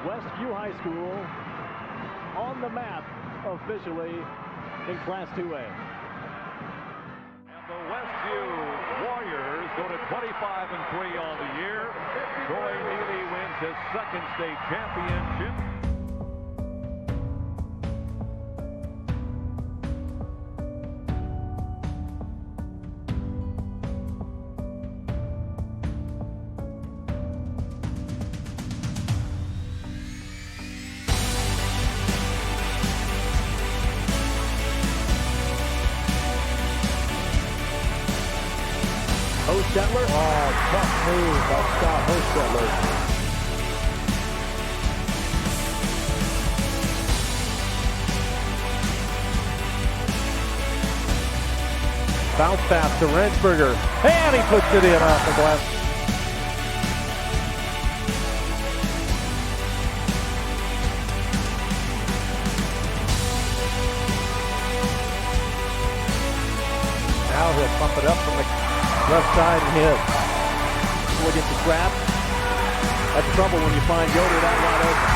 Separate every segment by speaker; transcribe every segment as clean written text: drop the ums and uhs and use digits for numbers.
Speaker 1: Westview High School on the map officially in Class 2A.
Speaker 2: And the Westview Warriors go to 25-3 on the year. Troy Neely wins his second state championship.
Speaker 1: Hostetler. Oh, tough move by Scott Hostetler. Bounce pass to Rensberger. And he puts it in off the glass. Now he'll pump it up from the left side and hit. We'll get the grab. That's trouble when you find Yoder that wide open.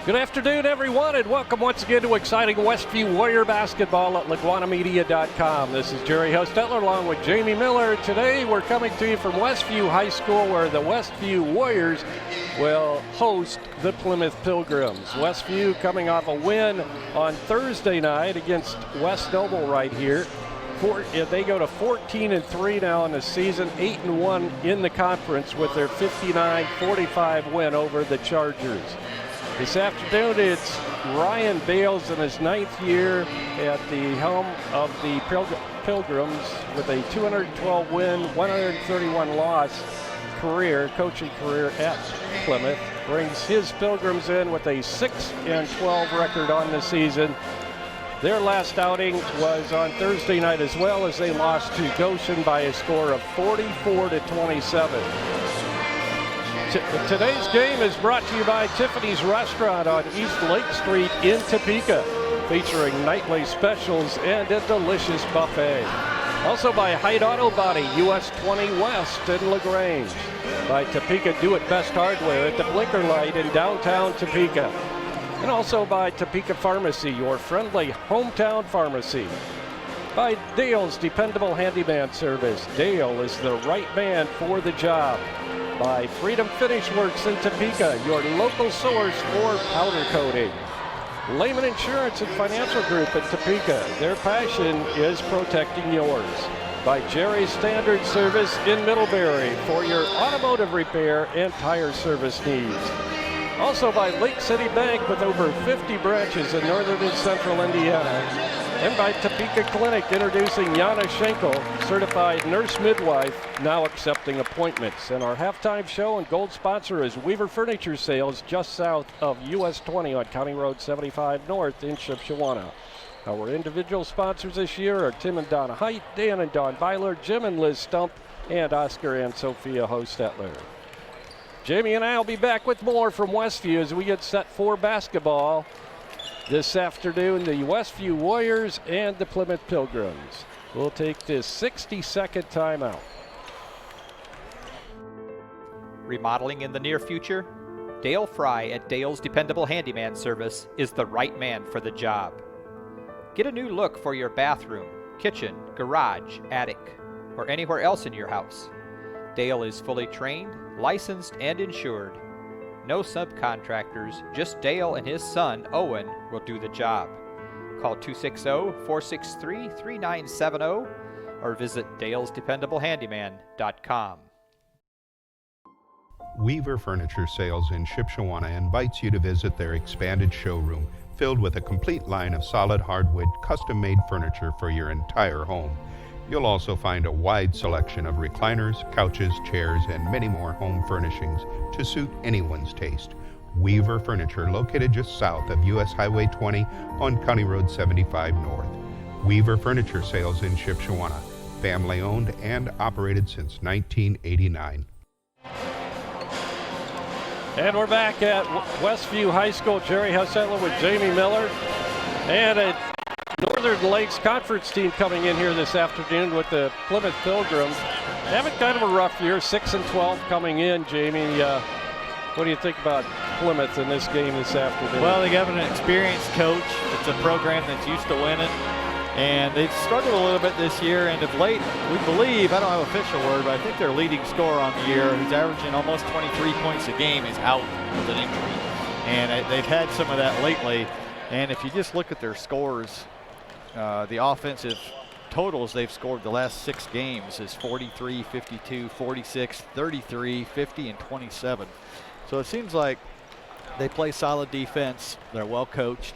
Speaker 3: Good afternoon, everyone, and welcome once again to exciting Westview Warrior basketball at LaguanaMedia.com. This is Jerry Hostetler along with Jamie Miller. Today we're coming to you from Westview High School, where the Westview Warriors will host the Plymouth Pilgrims. Westview coming off a win on Thursday night against West Noble right here. They go to 14-3 now in the season, 8-1 in the conference with their 59-45 win over the Chargers. This afternoon, it's Ryan Bales in his 9th year at the helm of the Pilgrims with a 212 win, 131 loss coaching career at Plymouth. Brings his Pilgrims in with a 6-12 record on the season. Their last outing was on Thursday night as well, as they lost to Goshen by a score of 44-27. Today's game is brought to you by Tiffany's Restaurant on East Lake Street in Topeka, featuring nightly specials and a delicious buffet. Also by Hyde Auto Body, US 20 West in LaGrange. By Topeka Do-It-Best Hardware at the Blinker Light in downtown Topeka. And also by Topeka Pharmacy, your friendly hometown pharmacy. By Dale's Dependable Handyman Service. Dale is the right man for the job. By Freedom Finish Works in Topeka, your local source for powder coating. Lehman Insurance and Financial Group in Topeka, their passion is protecting yours. By Jerry's Standard Service in Middlebury for your automotive repair and tire service needs. Also by Lake City Bank with over 50 branches in northern and central Indiana. And by Topeka Clinic, introducing Yana Schenkel, certified nurse midwife, now accepting appointments. And our halftime show and gold sponsor is Weaver Furniture Sales, just south of US 20 on County Road 75 North in Shipshewana. Our individual sponsors this year are Tim and Donna Height, Dan and Don Byler, Jim and Liz Stump, and Oscar and Sophia Hostetler. Jamie and I will be back with more from Westview as we get set for basketball. This afternoon, the Westview Warriors and the Plymouth Pilgrims. We'll take this 60-second timeout.
Speaker 4: Remodeling in the near future? Dale Fry at Dale's Dependable Handyman Service is the right man for the job. Get a new look for your bathroom, kitchen, garage, attic, or anywhere else in your house. Dale is fully trained, licensed, and insured. No subcontractors, just Dale and his son, Owen, will do the job. Call 260-463-3970 or visit dalesdependablehandyman.com.
Speaker 5: Weaver Furniture Sales in Shipshewana invites you to visit their expanded showroom filled with a complete line of solid hardwood custom-made furniture for your entire home. You'll also find a wide selection of recliners, couches, chairs, and many more home furnishings to suit anyone's taste. Weaver Furniture, located just south of US Highway 20 on County Road 75 North. Weaver Furniture Sales in Shipshewana, family owned and operated since 1989.
Speaker 3: And we're back at Westview High School. Jerry Hussettler with Jamie Miller. And a Northern Lakes Conference team coming in here this afternoon with the Plymouth Pilgrims. Having kind of a rough year, 6-12 coming in. Jamie, what do you think about Plymouth in this game this afternoon?
Speaker 6: Well, they have an experienced coach. It's a program that's used to winning. And they've struggled a little bit this year, and of late, we believe, I don't have an official word, but I think their leading scorer on the year, who's averaging almost 23 points a game, is out with an injury. And they've had some of that lately. And if you just look at their scores, the offensive totals they've scored the last 6 games is 43, 52, 46, 33, 50, and 27. So it seems like they play solid defense. They're well coached.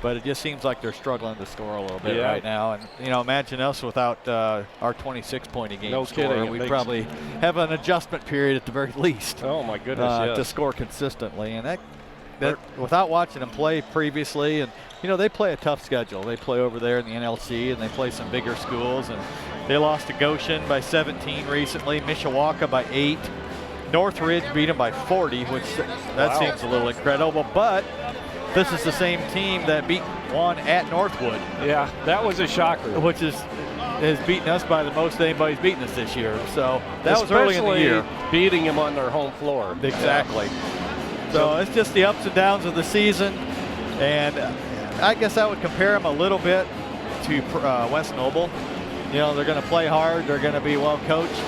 Speaker 6: But it just seems like they're struggling to score a little bit right now. And, you know, imagine us without our 26-point-a-game
Speaker 3: no
Speaker 6: scorer.
Speaker 3: kidding.
Speaker 6: We'd probably have an adjustment period at the very least.
Speaker 3: Oh, my goodness, yes.
Speaker 6: To score consistently. And that without watching them play previously, and, you know, they play a tough schedule. They play over there in the NLC, and they play some bigger schools. And they lost to Goshen by 17 recently, Mishawaka by 8. Northridge beat them by 40, which that seems a little incredible. But this is the same team that won at Northwood.
Speaker 3: Yeah, that was a shocker.
Speaker 6: Which has beaten us by the most anybody's beaten us this year. So that was early in the year.
Speaker 3: Beating them on their home floor.
Speaker 6: Exactly. So it's just the ups and downs of the season. And I guess I would compare them a little bit to West Noble. You know, they're going to play hard. They're going to be well coached.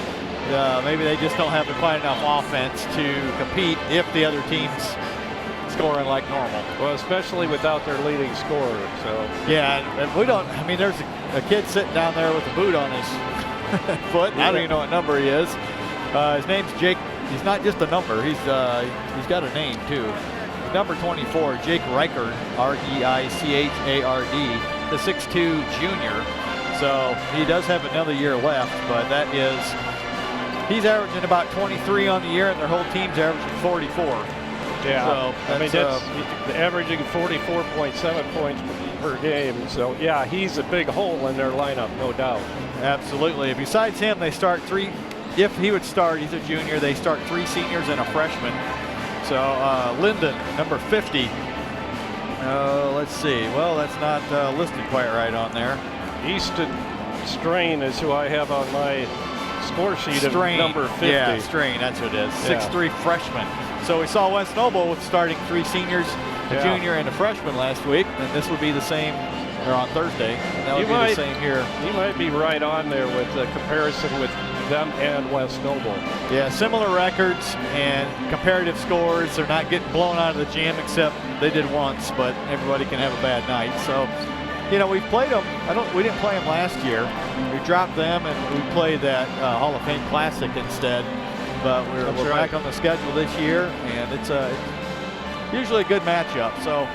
Speaker 6: Maybe they just don't have quite enough offense to compete if the other team's scoring like normal.
Speaker 3: Well, especially without their leading scorer. So
Speaker 6: yeah, and we don't. I mean, there's a kid sitting down there with a boot on his foot. I don't even know what number he is. His name's Jake. He's not just a number. He's got a name too. Number 24, Jake Reichard, R-E-I-C-H-A-R-D, the 6'2" junior. So he does have another year left, but he's averaging about 23 on the year, and their whole team's averaging 44.
Speaker 3: Yeah,
Speaker 6: so
Speaker 3: I mean, that's averaging 44.7 points per game. So, yeah, he's a big hole in their lineup, no doubt.
Speaker 6: Absolutely. Besides him, they start 3. If he would start, he's a junior. They start 3 seniors and a freshman. So, Linden, number 50. Let's see. Well, that's not listed quite right on there.
Speaker 3: Easton Strain is who I have on my score sheet of number 50.
Speaker 6: Yeah, Strain, that's what it is. 6'3" freshman. So we saw West Noble with starting 3 seniors, a junior and a freshman last week, and this would be the same, or on Thursday, and that would be the same here.
Speaker 3: You might be right on there with the comparison with them and West Noble.
Speaker 6: Yeah, similar records and comparative scores. They're not getting blown out of the gym, except they did once, but everybody can have a bad night. So, you know, we've played them. We didn't play them last year. We dropped them, and we played that Hall of Fame Classic instead. But we're back on the schedule this year, and it's usually a good matchup. So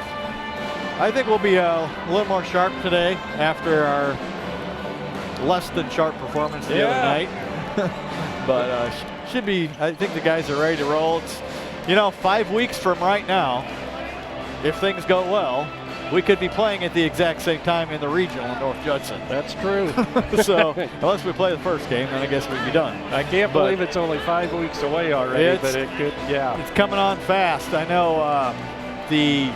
Speaker 6: I think we'll be a little more sharp today after our less than sharp performance the other night. But should be. I think the guys are ready to roll. It's, you know, 5 weeks from right now, if things go well, we could be playing at the exact same time in the regional in North Judson.
Speaker 3: That's true.
Speaker 6: So unless we play the first game, then I guess we'd be done.
Speaker 3: I can't believe it's only 5 weeks away already, but it could,
Speaker 6: It's coming on fast. I know the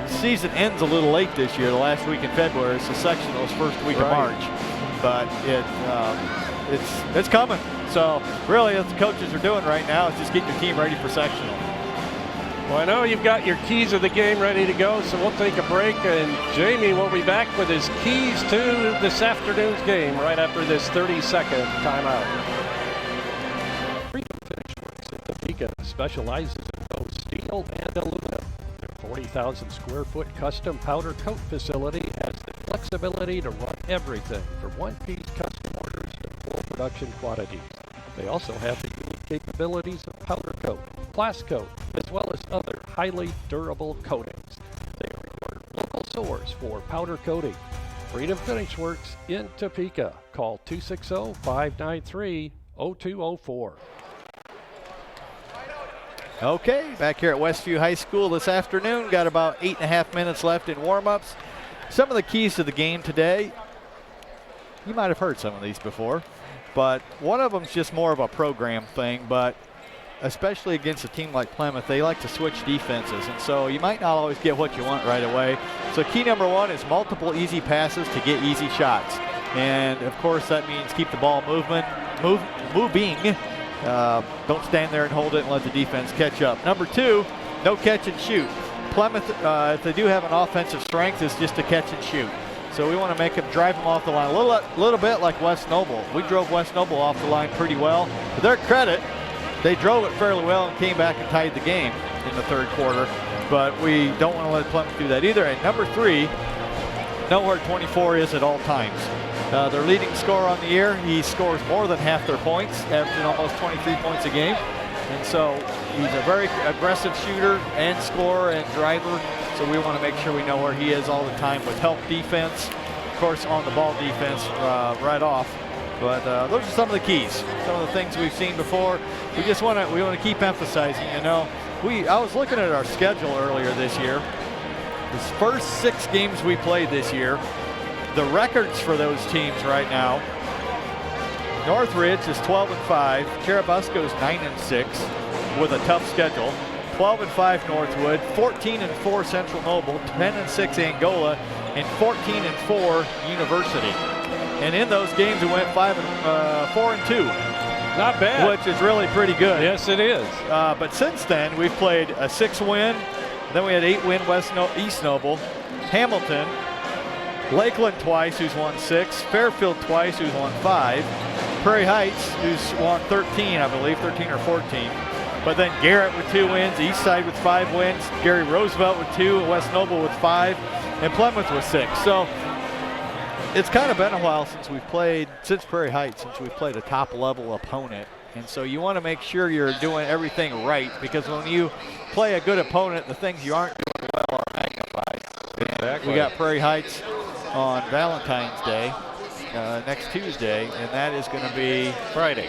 Speaker 6: season ends a little late this year. The last week in February, it's the sectionals first week of March. But it's coming. So really, what the coaches are doing right now is just getting your team ready for sectional.
Speaker 3: Well, I know you've got your keys of the game ready to go, so we'll take a break, and Jamie will be back with his keys to this afternoon's game right after this 30-second timeout. Freedom Finish Works in Topeka specializes in both steel and aluminum. Their 40,000 square foot custom powder coat facility has the flexibility to run everything from one-piece custom orders to full production quantities. They also have the unique capabilities of powder coat, blast coat, as well as other highly durable coatings. They are your local source for powder coating. Freedom Finish Works in Topeka. Call 260-593-0204.
Speaker 6: Okay, back here at Westview High School this afternoon. Got about 8.5 minutes left in warm-ups. Some of the keys to the game today, you might have heard some of these before, but one of them is just more of a program thing, but especially against a team like Plymouth, they like to switch defenses, and so you might not always get what you want right away. So key number one is multiple easy passes to get easy shots. And of course that means keep the ball moving. Don't stand there and hold it and let the defense catch up. Number two, no catch and shoot. Plymouth, if they do have an offensive strength, is just to catch and shoot. So we want to make them drive them off the line a little bit like West Noble. We drove West Noble off the line pretty well. To their credit, they drove it fairly well and came back and tied the game in the third quarter. But we don't want to let Plymouth do that either. And number three, know where 24 is at all times. Their leading scorer on the year, he scores more than half their points, averaging almost 23 points a game. And so he's a very aggressive shooter and scorer and driver. So we want to make sure we know where he is all the time with help defense, of course on the ball defense right off. But those are some of the keys, some of the things we've seen before. We want to keep emphasizing. You know, I was looking at our schedule earlier this year. The first 6 games we played this year, the records for those teams right now: Northridge is 12-5, Cherubusco is 9-6 with a tough schedule. 12-5 Northwood, 14-4 Central Noble, 10-6 Angola, and 14-4 University. And in those games, we went 4-2.
Speaker 3: Not bad.
Speaker 6: Which is really pretty good.
Speaker 3: Yes, it is.
Speaker 6: But since then, we've played a 6-win. Then we had 8-win East Noble, Hamilton, Lakeland twice, who's won 6, Fairfield twice, who's won 5, Prairie Heights, who's won 13, I believe, 13 or 14. But then Garrett with 2 wins, Eastside with 5 wins, Gary Roosevelt with 2, West Noble with 5, and Plymouth with 6. So it's kind of been a while since Prairie Heights, since we've played a top-level opponent. And so you want to make sure you're doing everything right, because when you play a good opponent, the things you aren't doing well are magnified. Exactly. We got Prairie Heights on Valentine's Day next Tuesday, and that is going to be
Speaker 3: Friday.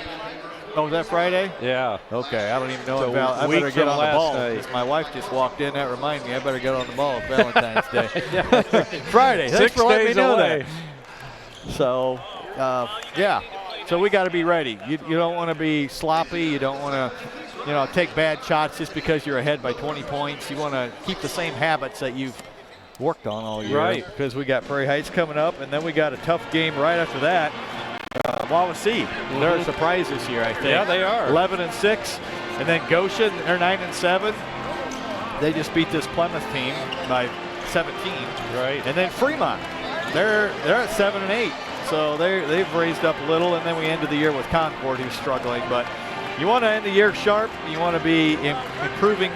Speaker 6: Oh, is that Friday?
Speaker 3: Yeah.
Speaker 6: Okay, I don't even know.
Speaker 3: So
Speaker 6: I better get on the ball.
Speaker 3: night.
Speaker 6: My wife just walked in. That reminded me. I better get on the ball with Valentine's Day. Friday.
Speaker 3: 6
Speaker 6: Thanks for letting me
Speaker 3: days
Speaker 6: know
Speaker 3: away.
Speaker 6: that. So, yeah. So we got to be ready. You don't want to be sloppy. You don't want to, take bad shots just because you're ahead by 20 points. You want to keep the same habits that you've worked on all year.
Speaker 3: Right.
Speaker 6: Because we got Prairie Heights coming up, and then we got a tough game right after that. Wawasee. They're a surprise this year, I think.
Speaker 3: Yeah, they are.
Speaker 6: 11-6, and then Goshen, they're 9-7. They just beat this Plymouth team by 17.
Speaker 3: Right.
Speaker 6: And then Fremont, they're at 7-8. So they've raised up a little, and then we ended the year with Concord, who's struggling. But you want to end the year sharp. You want to be improving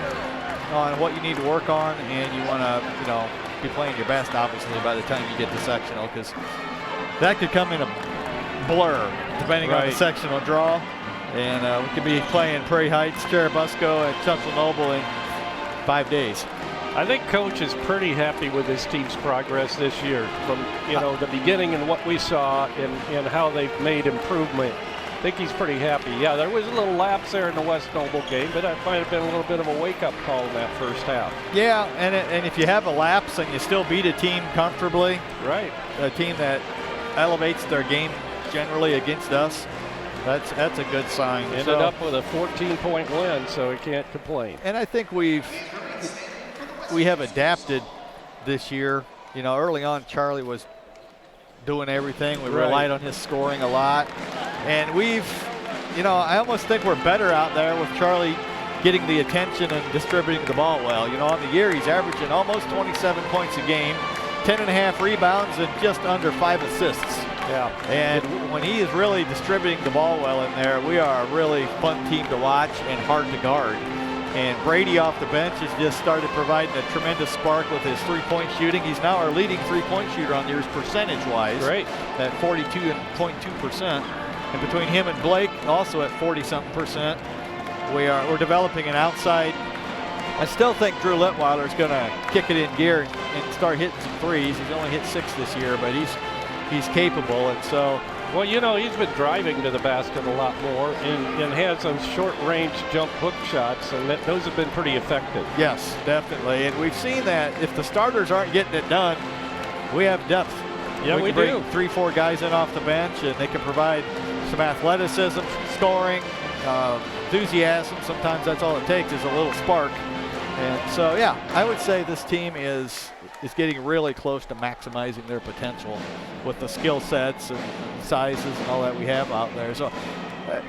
Speaker 6: on what you need to work on, and you want to, be playing your best, obviously, by the time you get to sectional, because that could come in a blur depending on the sectional draw. And we could be playing Prairie Heights, Cherubusco, and Central Noble in 5 days.
Speaker 3: I think Coach is pretty happy with his team's progress this year from, the beginning and what we saw and how they've made improvement. I think he's pretty happy. Yeah, there was a little lapse there in the West Noble game, but that might have been a little bit of a wake-up call in that first half.
Speaker 6: Yeah, and if you have a lapse and you still beat a team comfortably,
Speaker 3: right,
Speaker 6: a team that elevates their game generally against us, that's a good sign.
Speaker 3: Ended up with a 14-point win, so he can't complain.
Speaker 6: And I think we have adapted this year. Early on, Charlie was doing everything. We relied on his scoring a lot. And I almost think we're better out there with Charlie getting the attention and distributing the ball well. On the year, he's averaging almost 27 points a game, 10.5 rebounds, and just under 5 assists.
Speaker 3: Yeah.
Speaker 6: And when he is really distributing the ball well in there, we are a really fun team to watch and hard to guard. And Brady off the bench has just started providing a tremendous spark with his three-point shooting. He's now our leading three-point shooter on the year percentage-wise.
Speaker 3: Great.
Speaker 6: At 42.2%. And between him and Blake, also at 40-something%, we're developing an outside. I still think Drew Litweiler is going to kick it in gear and start hitting some threes. He's only hit 6 this year, but he's capable, and so.
Speaker 3: Well, you know, he's been driving to the basket a lot more and has some short-range jump hook shots, and those have been pretty effective.
Speaker 6: Yes, definitely. And we've seen that if the starters aren't getting it done, we have depth.
Speaker 3: Yeah, we do.
Speaker 6: Bring 3-4 guys in off the bench, and they can provide some athleticism, scoring, enthusiasm. Sometimes that's all it takes is a little spark. And so, yeah, I would say this team is getting really close to maximizing their potential with the skill sets and sizes and all that we have out there. So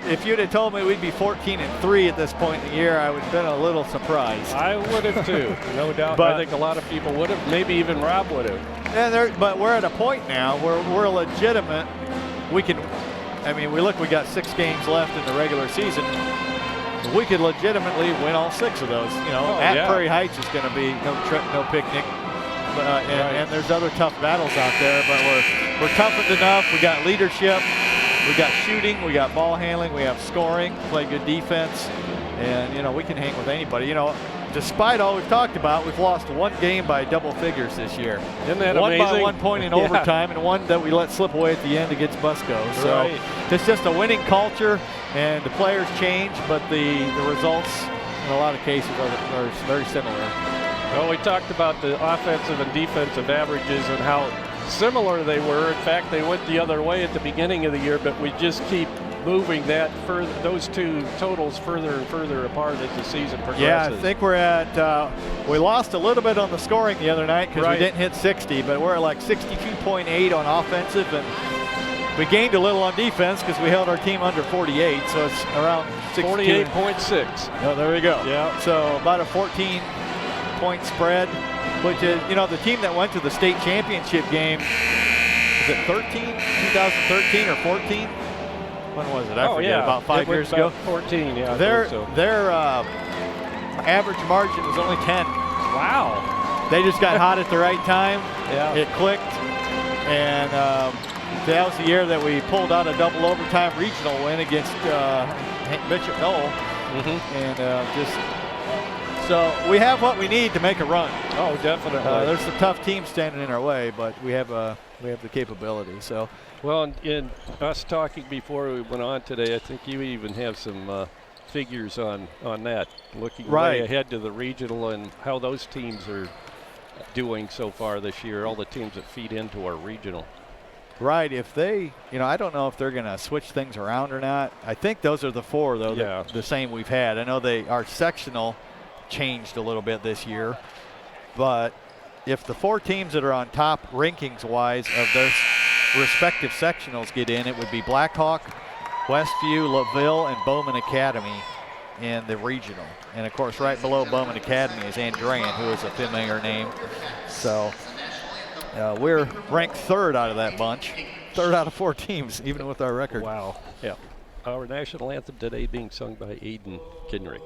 Speaker 6: if you'd have told me we'd be 14-3 at this point in the year, I would have been a little surprised.
Speaker 3: I would have too, no doubt.
Speaker 6: But,
Speaker 3: I think a lot of people would have, maybe even Rob would have.
Speaker 6: But we're at a point now where we're legitimate. We got 6 games left in the regular season. We could legitimately win all 6 of those. You know, Prairie Heights is going to be no picnic. And there's other tough battles out there, but we're toughened enough. We got leadership, we got shooting, we got ball handling, we have scoring, play good defense, and you know we can hang with anybody. You know, despite all we've talked about, we've lost 1 game by double figures this year.
Speaker 3: Isn't that
Speaker 6: one
Speaker 3: amazing?
Speaker 6: By 1 point in overtime, and 1 that we let slip away at the end against Busco. So it's just a winning culture, and the players change, but the results in a lot of cases are very similar.
Speaker 3: Well, we talked about the offensive and defensive averages and how similar they were. In fact, they went the other way at the beginning of the year, but we just keep moving those 2 totals further and further apart as the season progresses.
Speaker 6: Yeah, I think we're at, we lost a little bit on the scoring the other night because we didn't hit 60, but we're at like 62.8 on offensive, and we gained a little on defense because we held our team under 48, so it's around
Speaker 3: 48.6.
Speaker 6: Oh, there we go.
Speaker 3: Yeah.
Speaker 6: So about a 14-point spread, which is, you know, the team that went to the state championship game, was it 2013 or 14? When was it? I forget. About 5 years ago.
Speaker 3: 14, yeah.
Speaker 6: Their average margin was only 10.
Speaker 3: Wow.
Speaker 6: They just got hot at the right time.
Speaker 3: Yeah.
Speaker 6: It clicked, and that was the year that we pulled out a double overtime regional win against Bishop Knoll, so we have what we need to make a run.
Speaker 3: Oh, definitely.
Speaker 6: There's some tough teams standing in our way, but we have the capability. So.
Speaker 3: Well, in us talking before we went on today, I think you even have some figures on that, looking way ahead to the regional and how those teams are doing so far this year, all the teams that feed into our regional.
Speaker 6: Right, if they, I don't know if they're going to switch things around or not. I think those are the 4, though, the same we've had. I know our sectional changed a little bit this year, but if the 4 teams that are on top rankings-wise of their respective sectionals get in, it would be Blackhawk, Westview, LaVille, and Bowman Academy in the regional. And, of course, right below Bowman Academy is Andrean, who is a familiar name. So we're ranked 3rd out of that bunch, 3rd out of 4 teams, even with our record.
Speaker 3: Wow. Yeah. Our national anthem today being sung by Aiden Kinrich.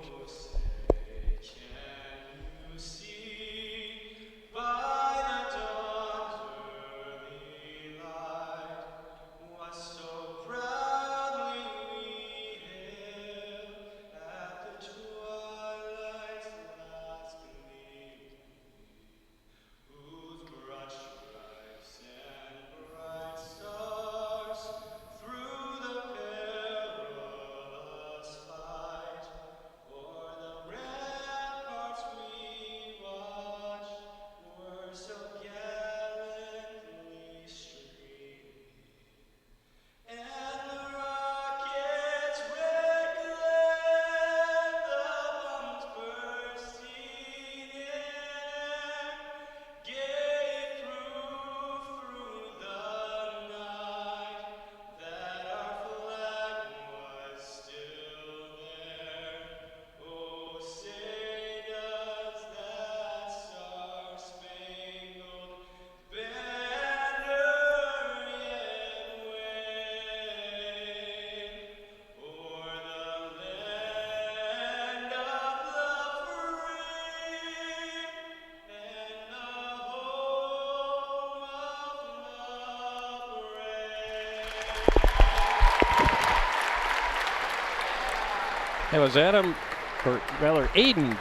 Speaker 3: It was Aiden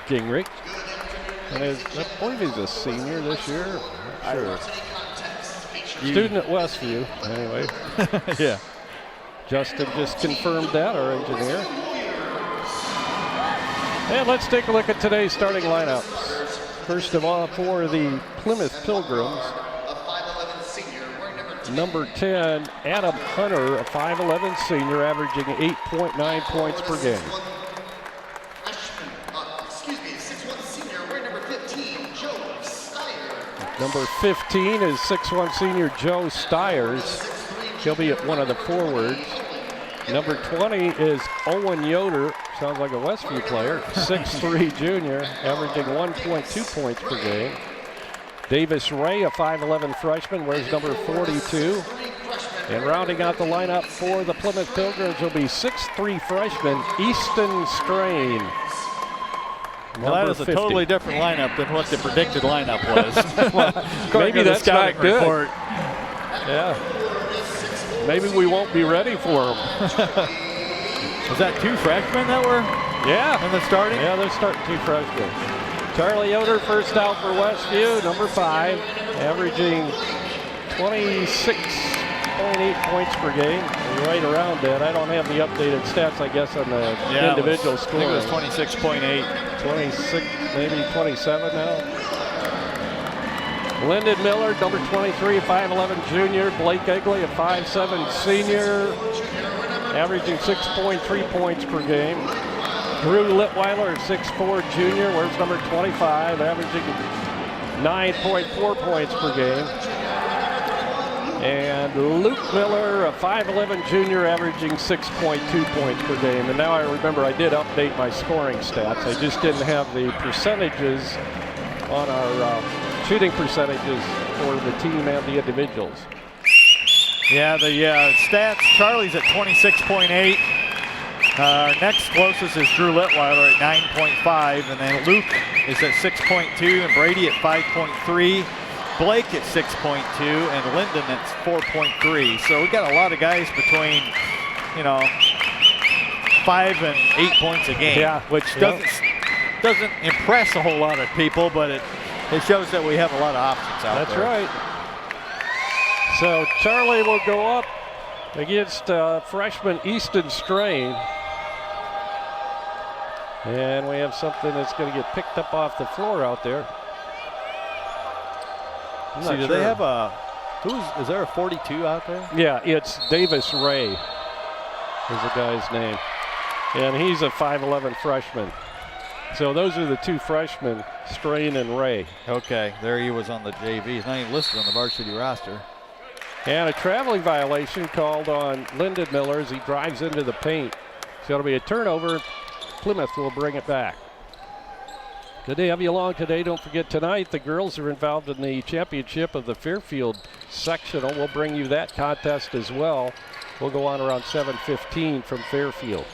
Speaker 3: Gingrich. And I believe he's a senior this year. Sure. Student at Westview, anyway.
Speaker 6: Yeah.
Speaker 3: Justin just confirmed that, our engineer. And let's take a look at today's starting lineups. First of all, for the Plymouth Pilgrims, number 10, Adam Hunter, a 5'11 senior, averaging 8.9 points per game. Number 15 is 6'1 senior Joe Stiers. He'll be at one of the forwards. Number 20 is Owen Yoder. Sounds like a Westview player. 6'3 junior, averaging 1.2 points per game. Davis Ray, a 5'11 freshman, wears number 42. And rounding out the lineup for the Plymouth Pilgrims will be 6'3 freshman Easton Strain.
Speaker 6: Well, that is a
Speaker 3: 50.
Speaker 6: totally different lineup than what the predicted lineup was.
Speaker 3: Maybe that's not good.
Speaker 6: Report.
Speaker 3: Yeah. Maybe we won't be ready for them.
Speaker 6: Was that 2 freshmen that were in the starting?
Speaker 3: Yeah, they're starting 2 freshmen. Charlie Yoder first out for Westview, number 5, averaging 26.8 points per game. Right around that. I don't have the updated stats, I guess, on the individual score.
Speaker 6: I think it was 26.8.
Speaker 3: 26, maybe 27 now. Lyndon Miller, number 23, 5'11 junior. Blake Egley, a 5'7 senior, averaging 6.3 points per game. Drew Litweiler, 6'4 junior, wears number 25, averaging 9.4 points per game. And Luke Miller, a 5'11 junior, averaging 6.2 points per game. And now I remember I did update my scoring stats. I just didn't have the percentages on our shooting percentages for the team and the individuals.
Speaker 6: Yeah, the stats, Charlie's at 26.8. Next closest is Drew Litweiler at 9.5, and then Luke is at 6.2, and Brady at 5.3. Blake at 6.2, and Lyndon at 4.3. So we got a lot of guys between, 5 and 8 points a game, which doesn't impress a whole lot of people, but it shows that we have a lot of options out there.
Speaker 3: That's right. So Charlie will go up against freshman Easton Strain. And we have something that's going to get picked up off the floor out there.
Speaker 6: See, do they have is there a 42 out there?
Speaker 3: Yeah, it's Davis Ray is the guy's name. And he's a 5'11 freshman. So those are the 2 freshmen, Strain and Ray.
Speaker 6: Okay, there he was on the JV. He's not even listed on the varsity roster.
Speaker 3: And a traveling violation called on Lyndon Miller as he drives into the paint. So it'll be a turnover. Plymouth will bring it back. Good to have you along today. Don't forget tonight the girls are involved in the championship of the Fairfield sectional. We'll bring you that contest as well. We'll go on around 7:15 from Fairfield.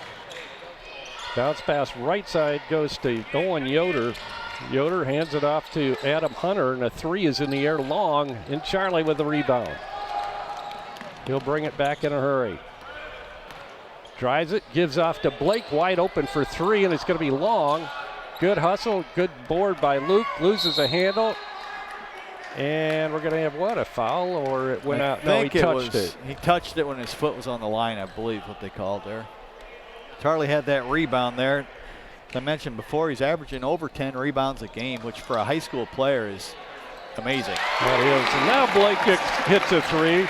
Speaker 3: Bounce pass right side goes to Owen Yoder. Yoder hands it off to Adam Hunter, and a 3 is in the air long, and Charlie with the rebound. He'll bring it back in a hurry. Drives it, gives off to Blake, wide open for 3, and it's going to be long. Good hustle, good board by Luke, loses a handle. And we're going to have what, a foul, or it went out? No, he touched it.
Speaker 6: He touched it when his foot was on the line, I believe what they called there. Charlie had that rebound there. As I mentioned before, he's averaging over 10 rebounds a game, which for a high school player is amazing.
Speaker 3: That is. And now Blake hits a 3.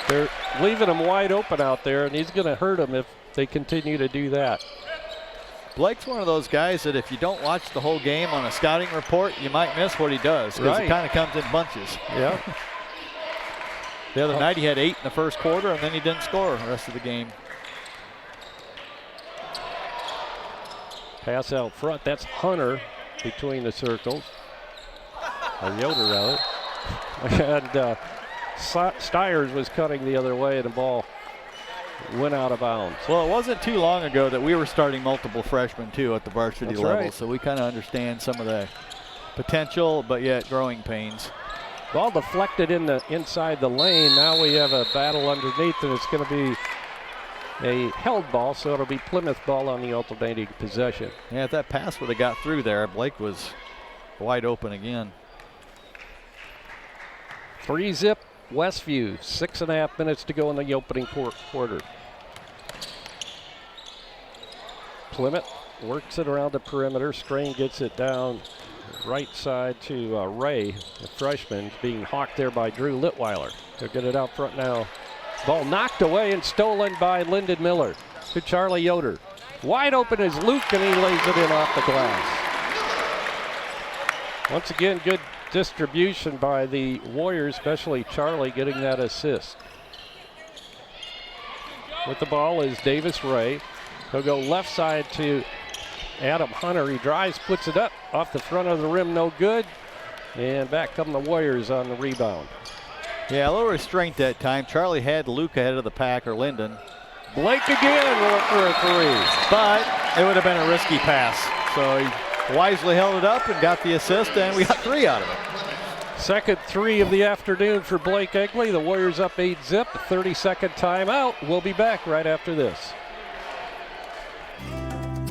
Speaker 3: They're leaving him wide open out there, and he's going to hurt him if they continue to do that.
Speaker 6: Blake's one of those guys that if you don't watch the whole game on a scouting report, you might miss what he does because he kind of comes in bunches.
Speaker 3: Yeah.
Speaker 6: The other night he had 8 in the first quarter, and then he didn't score the rest of the game.
Speaker 3: Pass out front. That's Hunter between the circles. Or Yoder, rather. And Stiers was cutting the other way, and the ball went out of bounds.
Speaker 6: Well, it wasn't too long ago that we were starting multiple freshmen, too, at the varsity level.
Speaker 3: Right.
Speaker 6: So we kind of understand some of the potential, but yet growing pains.
Speaker 3: Ball deflected inside the lane. Now we have a battle underneath, and it's going to be a held ball, so it'll be Plymouth ball on the alternating possession.
Speaker 6: Yeah, if that pass would have got through there, Blake was wide open again.
Speaker 3: 3-zip Westview, 6.5 minutes to go in the opening quarter. Plymouth works it around the perimeter. Strain gets it down right side to Ray, the freshman, being hawked there by Drew Litweiler. He'll get it out front now. Ball knocked away and stolen by Lyndon Miller to Charlie Yoder. Wide open is Luke, and he lays it in off the glass. Once again, good distribution by the Warriors, especially Charlie getting that assist. With the ball is Davis Ray. He'll go left side to Adam Hunter. He drives, puts it up off the front of the rim, no good. And back come the Warriors on the rebound.
Speaker 6: Yeah, a little restraint that time. Charlie had Luke ahead of the pack, or Lyndon.
Speaker 3: Blake again for a three.
Speaker 6: But it would have been a risky pass. So he wisely held it up and got the assist, and we got 3 out of it.
Speaker 3: Second 3 of the afternoon for Blake Egley. The Warriors up 8-zip, 30-second timeout. We'll be back right after this.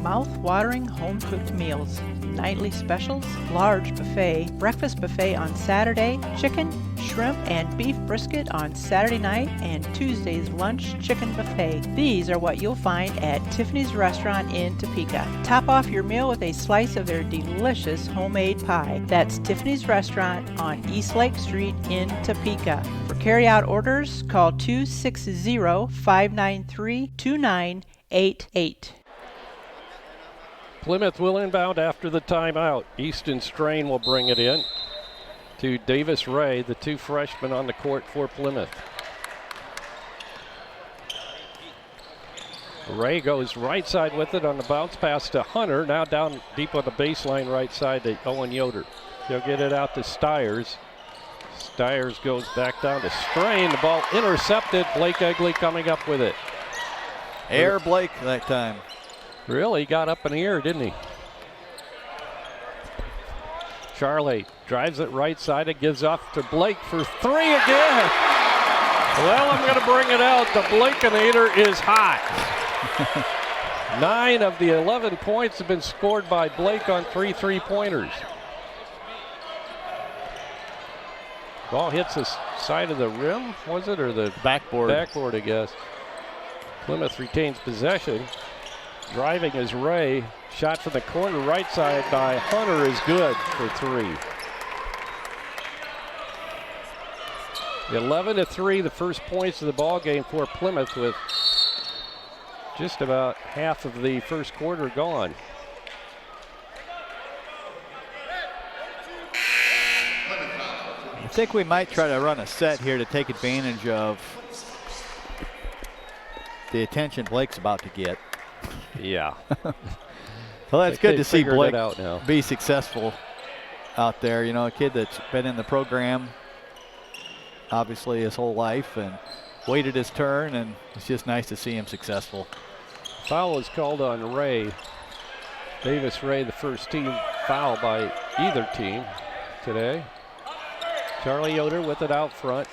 Speaker 7: Mouth-watering home-cooked meals, nightly specials, large buffet, breakfast buffet on Saturday, chicken, shrimp, and beef brisket on Saturday night, and Tuesday's lunch chicken buffet. These are what you'll find at Tiffany's Restaurant in Topeka. Top off your meal with a slice of their delicious homemade pie. That's Tiffany's Restaurant on East Lake Street in Topeka. For carry-out orders, call 260-593-2988.
Speaker 3: Plymouth will inbound after the timeout. Easton Strain will bring it in to Davis Ray, the 2 freshmen on the court for Plymouth. Ray goes right side with it on the bounce pass to Hunter. Now down deep on the baseline right side to Owen Yoder. He'll get it out to Stiers. Stiers goes back down to Strain. The ball intercepted. Blake Egley coming up with it.
Speaker 6: Air Blake that time.
Speaker 3: Really got up in the air, didn't he? Charlie drives it right side. It gives off to Blake for 3 again. Well, I'm going to bring it out. The Blakeinator is hot. 9 of the 11 points have been scored by Blake on 3 3-pointers. Ball hits the side of the rim, was it, or the
Speaker 6: backboard?
Speaker 3: Backboard, I guess. Plymouth retains possession. Driving is Ray. Shot from the corner right side by Hunter is good for 3. 11-3, the first points of the ball game for Plymouth, with just about half of the first quarter gone.
Speaker 6: I think we might try to run a set here to take advantage of the attention Blake's about to get.
Speaker 3: Yeah.
Speaker 6: Well, that's good to see Blake
Speaker 3: out now.
Speaker 6: Be successful out there. You know, a kid that's been in the program obviously his whole life and waited his turn, and it's just nice to see him successful.
Speaker 3: Foul is called on Ray. Davis Ray, the first team foul by either team today. Charlie Yoder with it out front.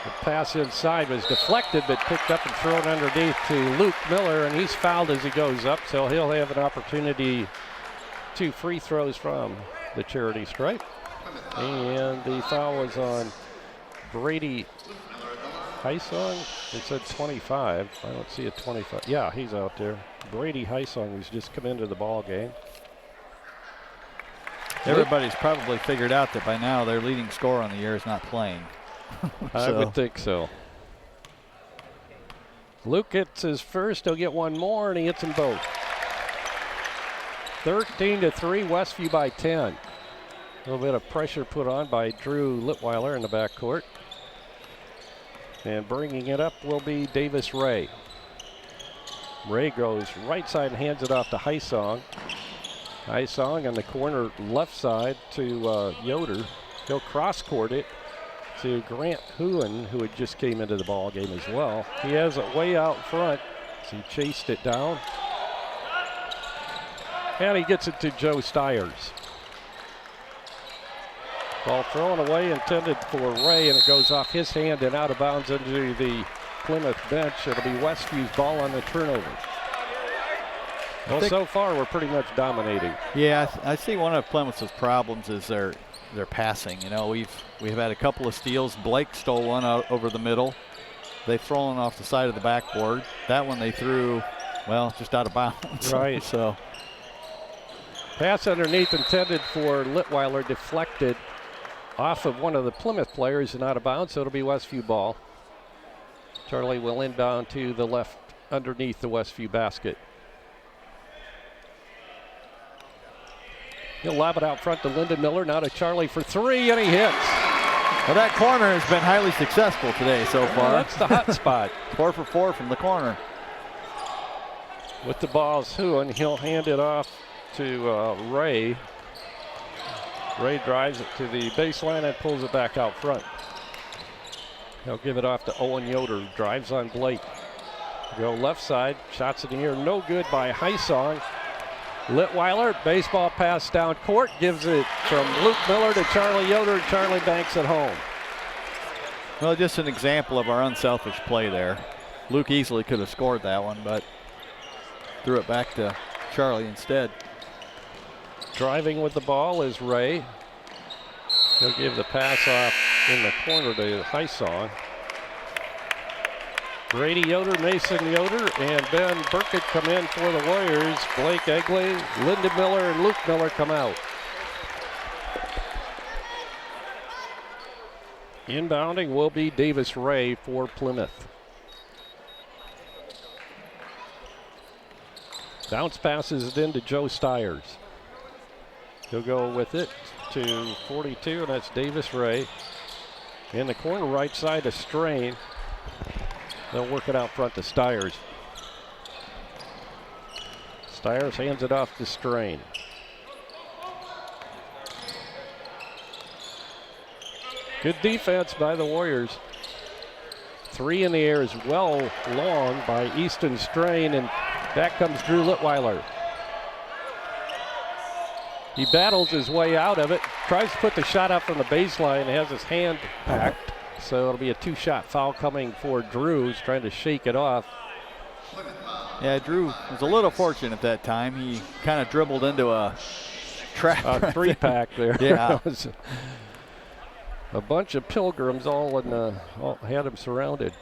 Speaker 3: The pass inside was deflected, but picked up and thrown underneath to Luke Miller, and he's fouled as he goes up, so he'll have an opportunity. 2 free throws from the charity stripe. And the foul was on Brady Heisong. It said 25. I don't see a 25. Yeah, he's out there. Brady Heisong, who's just come into the ball game.
Speaker 6: Everybody's probably figured out that by now their leading scorer on the year is not playing.
Speaker 3: I would think so. Luke gets his first. He'll get one more, and he hits them both. 13-3, Westview by 10. A little bit of pressure put on by Drew Litweiler in the backcourt. And bringing it up will be Davis Ray. Ray goes right side and hands it off to Heisong. Heisong on the corner left side to Yoder. He'll cross-court it to Grant Hooen, who had just came into the ball game as well. He has it way out front, so he chased it down. And he gets it to Joe Stiers. Ball thrown away, intended for Ray, and it goes off his hand and out of bounds into the Plymouth bench. It'll be Westview's ball on the turnover. Well, so far we're pretty much dominating.
Speaker 6: Yeah, I see one of Plymouth's problems is their passing. You know, we've had a couple of steals. Blake stole one out over the middle. They've thrown off the side of the backboard. That one they threw, well, just out of bounds.
Speaker 3: Right.
Speaker 6: So
Speaker 3: pass underneath intended for Litweiler, deflected off of one of the Plymouth players and out of bounds, so it'll be Westview ball. Charlie will inbound to the left underneath the Westview basket. He'll lob it out front to Lyndon Miller, now to Charlie for three, and he hits.
Speaker 6: Well, that corner has been highly successful today so far.
Speaker 3: That's the hot spot.
Speaker 6: 4 for 4 from the corner.
Speaker 3: With the ball, Huon, he'll hand it off to Ray. Ray drives it to the baseline and pulls it back out front. He'll give it off to Owen Yoder, drives on Blake. Go left side, shots in the air, no good by Heisong. Litweiler, baseball pass down court, gives it from Luke Miller to Charlie Yoder. Charlie banks it home.
Speaker 6: Well, just an example of our unselfish play there. Luke easily could have scored that one, but threw it back to Charlie instead.
Speaker 3: Driving with the ball is Ray. He'll give the pass off in the corner to Heisong. Brady Yoder, Mason Yoder, and Ben Burkett come in for the Warriors. Blake Egley, Lyndon Miller, and Luke Miller come out. Inbounding will be Davis Ray for Plymouth. Bounce passes it into Joe Stiers. He'll go with it to 42, and that's Davis Ray. In the corner right side to Strain. They'll work it out front to Stiers. Stiers hands it off to Strain. Good defense by the Warriors. Three in the air is well long by Easton Strain, and back comes Drew Litweiler. He battles his way out of it, tries to put the shot up from the baseline, has his hand packed. So it'll be a two-shot foul coming for Drew. He's trying to shake it off.
Speaker 6: Yeah, Drew was a little fortunate that time. He kind of dribbled into a trap.
Speaker 3: A three-pack there.
Speaker 6: Yeah.
Speaker 3: A bunch of pilgrims all had him surrounded.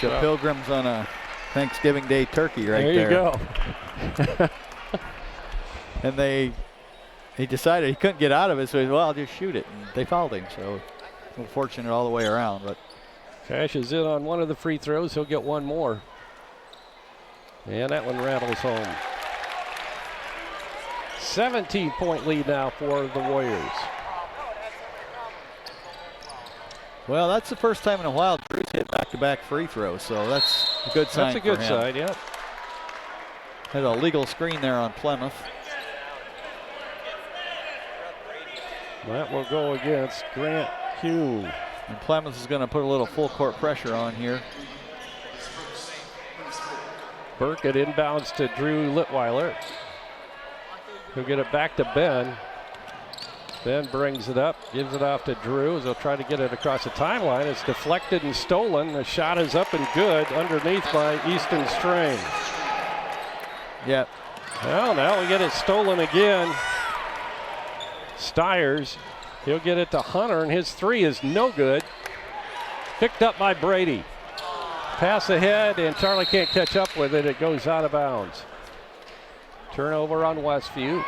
Speaker 6: So pilgrims on a Thanksgiving Day turkey right there.
Speaker 3: There you go.
Speaker 6: And he decided he couldn't get out of it, so he said, well, I'll just shoot it. And they fouled him, so unfortunate all the way around. But
Speaker 3: Cashes in on one of the free throws. He'll get one more. And that one rattles home. 17-point lead now for the Warriors.
Speaker 6: Well, that's the first time in a while Drew's hit back-to-back free throws, so that's a good sign.
Speaker 3: That's a good
Speaker 6: for him.
Speaker 3: sign, yep.
Speaker 6: Had a legal screen there on Plymouth.
Speaker 3: That will go against Grant Hugh.
Speaker 6: And Plymouth is going to put a little full court pressure on here.
Speaker 3: Burkett inbounds to Drew Litweiler. He'll get it back to Ben. Ben brings it up, gives it off to Drew as they'll try to get it across the timeline. It's deflected and stolen. The shot is up and good underneath by Easton Strain.
Speaker 6: Yep.
Speaker 3: Well, now we get it stolen again. Stiers, he'll get it to Hunter, and his three is no good. Picked up by Brady. Pass ahead, and Charlie can't catch up with it. It goes out of bounds. Turnover on Westview.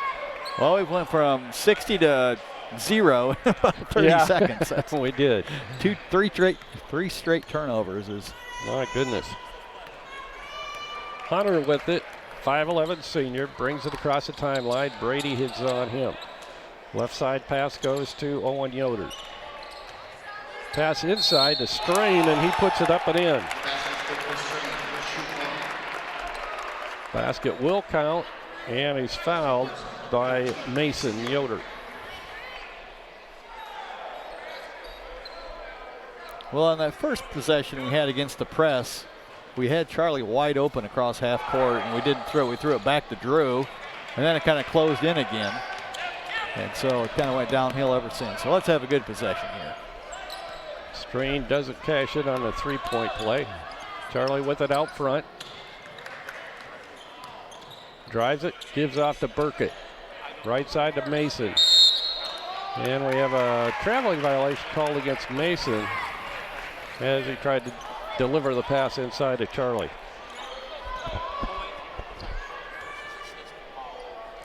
Speaker 6: Well, we went from 60 to 0 in about 30 seconds.
Speaker 3: That's what we did.
Speaker 6: Three straight turnovers is.
Speaker 3: My goodness. Hunter with it. 5'11" senior, brings it across the timeline. Brady hits on him. Left side pass goes to Owen Yoder. Pass inside to Strain, and he puts it up and in. Basket will count, and he's fouled by Mason Yoder.
Speaker 6: Well, on that first possession we had against the press, we had Charlie wide open across half court, and we didn't throw it. We threw it back to Drew, and then it kind of closed in again. And so it kind of went downhill ever since. So let's have a good possession here.
Speaker 3: Strain doesn't cash in on the three-point play. Charlie with it out front. Drives it, gives off to Burkett. Right side to Mason. And we have a traveling violation called against Mason as he tried to deliver the pass inside to Charlie.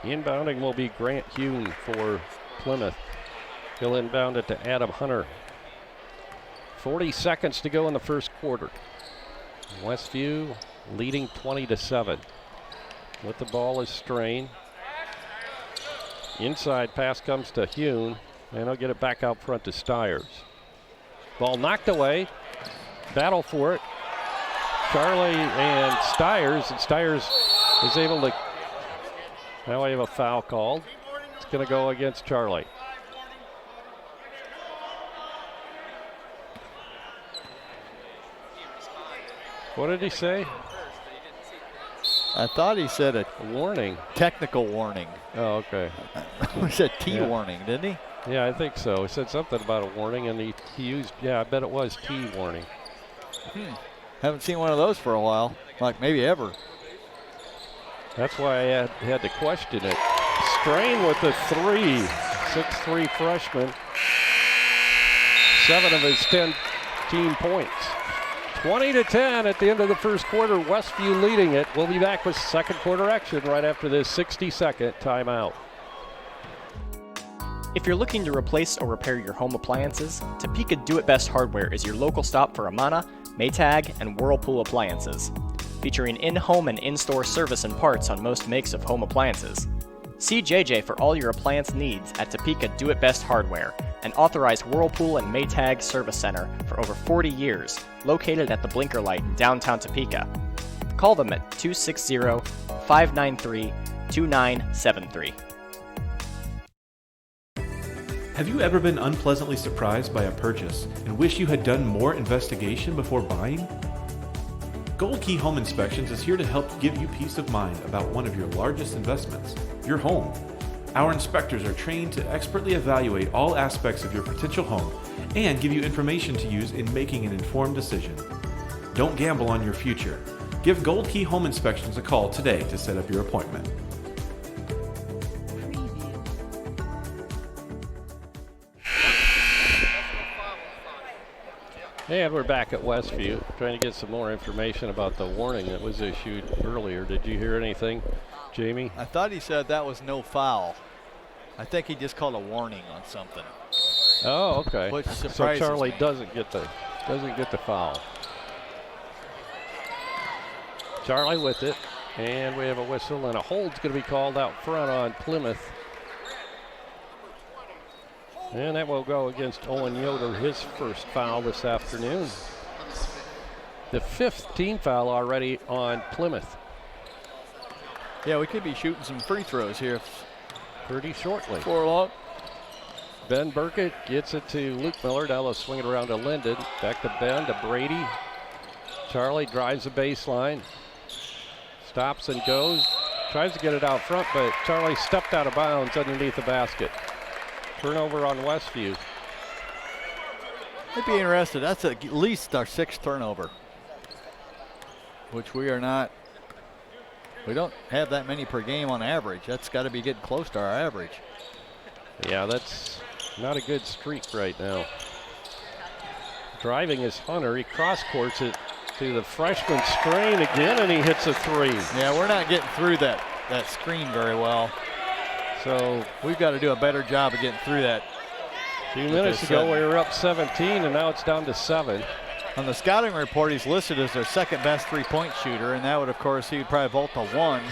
Speaker 3: Inbounding will be Grant Hune for Plymouth. He'll inbound it to Adam Hunter. 40 seconds to go in the first quarter. Westview leading 20-7. With the ball is Strain. Inside pass comes to Hune, and he'll get it back out front to Stiers. Ball knocked away. Battle for it. Charlie and Stiers is able to. Now we have a foul called. It's going to go against Charlie. What did he say?
Speaker 6: I thought he said a
Speaker 3: warning.
Speaker 6: Technical warning.
Speaker 3: Oh, okay.
Speaker 6: He said T warning, didn't he?
Speaker 3: Yeah, I think so. He said something about a warning, and he used, I bet it was T warning.
Speaker 6: Haven't seen one of those for a while, like maybe ever.
Speaker 3: That's why I had to question it. Strain with the 3, 6'3" freshman. 7 of his 10 team points. 20-10 at the end of the first quarter. Westview leading it. We'll be back with second quarter action right after this 60-second timeout.
Speaker 8: If you're looking to replace or repair your home appliances, Topeka Do It Best Hardware is your local stop for Amana, Maytag, and Whirlpool appliances. Featuring in-home and in-store service and parts on most makes of home appliances. See JJ for all your appliance needs at Topeka Do It Best Hardware, an authorized Whirlpool and Maytag service center for over 40 years, located at the Blinker Light in downtown Topeka. Call them at 260-593-2973.
Speaker 9: Have you ever been unpleasantly surprised by a purchase and wish you had done more investigation before buying? Gold Key Home Inspections is here to help give you peace of mind about one of your largest investments, your home. Our inspectors are trained to expertly evaluate all aspects of your potential home and give you information to use in making an informed decision. Don't gamble on your future. Give Gold Key Home Inspections a call today to set up your appointment.
Speaker 3: And we're back at Westview, trying to get some more information about the warning that was issued earlier. Did you hear anything, Jamie?
Speaker 6: I thought he said that was no foul. I think he just called a warning on something.
Speaker 3: Oh, okay.
Speaker 6: Which
Speaker 3: so
Speaker 6: surprises
Speaker 3: Charlie
Speaker 6: me.
Speaker 3: doesn't get the foul. Charlie with it, and we have a whistle, and a hold's going to be called out front on Plymouth. And that will go against Owen Yoder, his first foul this afternoon. The 5th team foul already on Plymouth.
Speaker 6: Yeah, we could be shooting some free throws here
Speaker 3: pretty shortly.
Speaker 6: For long.
Speaker 3: Ben Burkett gets it to Luke Miller. Now they'll swing it around to Linden. Back to Ben, to Brady. Charlie drives the baseline. Stops and goes. Tries to get it out front, but Charlie stepped out of bounds underneath the basket. Turnover on Westview.
Speaker 6: I'd be interested. That's at least our 6th turnover, which we are not. We don't have that many per game on average. That's got to be getting close to our average.
Speaker 3: Yeah, that's not a good streak right now. Driving is Hunter. He cross-courts it to the freshman Strain again, and he hits a 3.
Speaker 6: Yeah, we're not getting through that screen very well.
Speaker 3: So
Speaker 6: we've got to do a better job of getting through that.
Speaker 3: A few minutes ago, we were up 17, and now it's down to 7.
Speaker 6: On the scouting report, he's listed as their 2nd best three-point shooter, and that would, of course, he would probably vault to 1.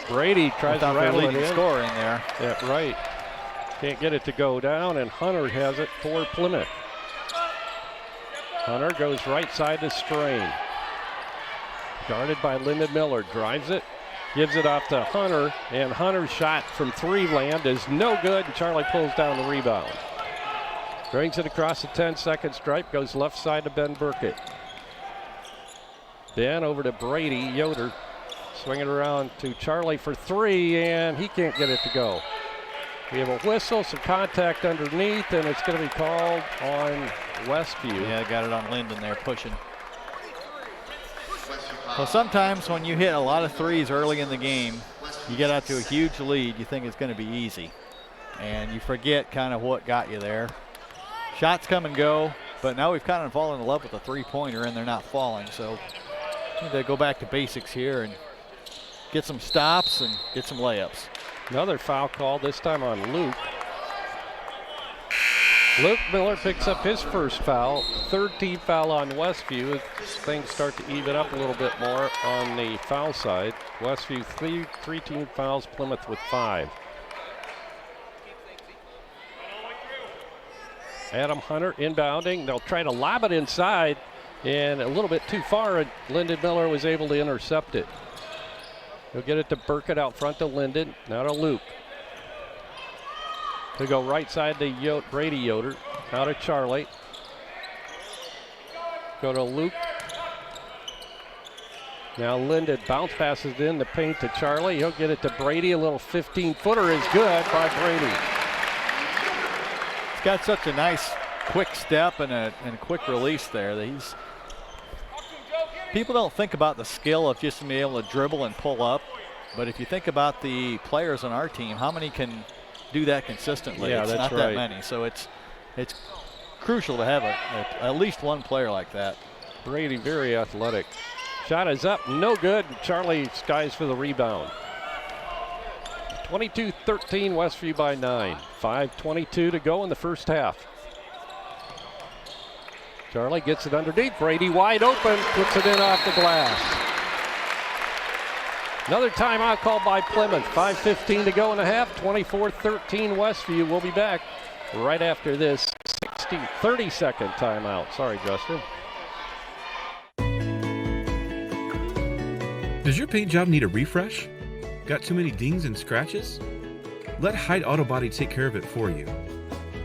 Speaker 3: Brady tries to rattle it in.
Speaker 6: Score in there.
Speaker 3: Yeah, right. Can't get it to go down, and Hunter has it for Plymouth. Hunter goes right side to Strain. Guarded by Lyndon Miller, drives it. Gives it off to Hunter, and Hunter's shot from 3 land is no good, and Charlie pulls down the rebound. Brings it across the 10-second stripe, goes left side to Ben Burkett. Ben over to Brady, Yoder. Swing it around to Charlie for 3, and he can't get it to go. We have a whistle, some contact underneath, and it's going to be called on Westview.
Speaker 6: Yeah, got it on Linden there, pushing. So sometimes when you hit a lot of threes early in the game, you get out to a huge lead, you think it's going to be easy. And you forget kind of what got you there. Shots come and go, but now we've kind of fallen in love with a three-pointer and they're not falling. So we need to go back to basics here and get some stops and get some layups.
Speaker 3: Another foul call, this time on Luke. Luke Miller picks up his first foul, third team foul on Westview. Things start to even up a little bit more on the foul side. Westview three team fouls, Plymouth with 5. Adam Hunter inbounding. They'll try to lob it inside and a little bit too far, and Lyndon Miller was able to intercept it. He'll get it to Burkett out front to Linden. Now to Luke. He'll go right side to Brady Yoder. Now to Charlie. Go to Luke. Now Linden bounce passes in the paint to Charlie. He'll get it to Brady. A little 15-footer is good by Brady.
Speaker 6: He's got such a nice quick step and a quick release there. That people don't think about the skill of just being able to dribble and pull up, but if you think about the players on our team, how many can do that consistently?
Speaker 3: Yeah,
Speaker 6: it's
Speaker 3: that's
Speaker 6: not
Speaker 3: right.
Speaker 6: that many. So it's crucial to have at least one player like that.
Speaker 3: Brady very athletic. Shot is up, no good. Charlie skies for the rebound. 22-13, Westview by 9. 5:22 to go in the first half. Charlie gets it underneath. Brady wide open, puts it in off the glass. Another timeout called by Plymouth. 5:15 to go in the half. 24-13 Westview. We'll be back right after this 30-second timeout. Sorry, Justin.
Speaker 9: Does your paint job need a refresh? Got too many dings and scratches? Let Hyde Auto Body take care of it for you.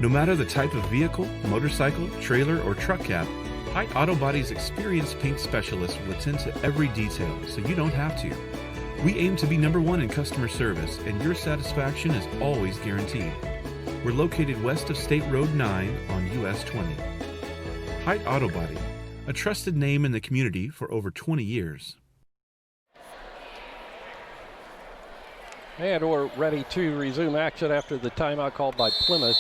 Speaker 9: No matter the type of vehicle, motorcycle, trailer, or truck cab, Hyde Auto Body's experienced paint specialists will attend to every detail so you don't have to. We aim to be #1 in customer service, and your satisfaction is always guaranteed. We're located west of State Road 9 on US 20. Hyde Auto Body, a trusted name in the community for over 20 years.
Speaker 3: And we're ready to resume action after the timeout called by Plymouth.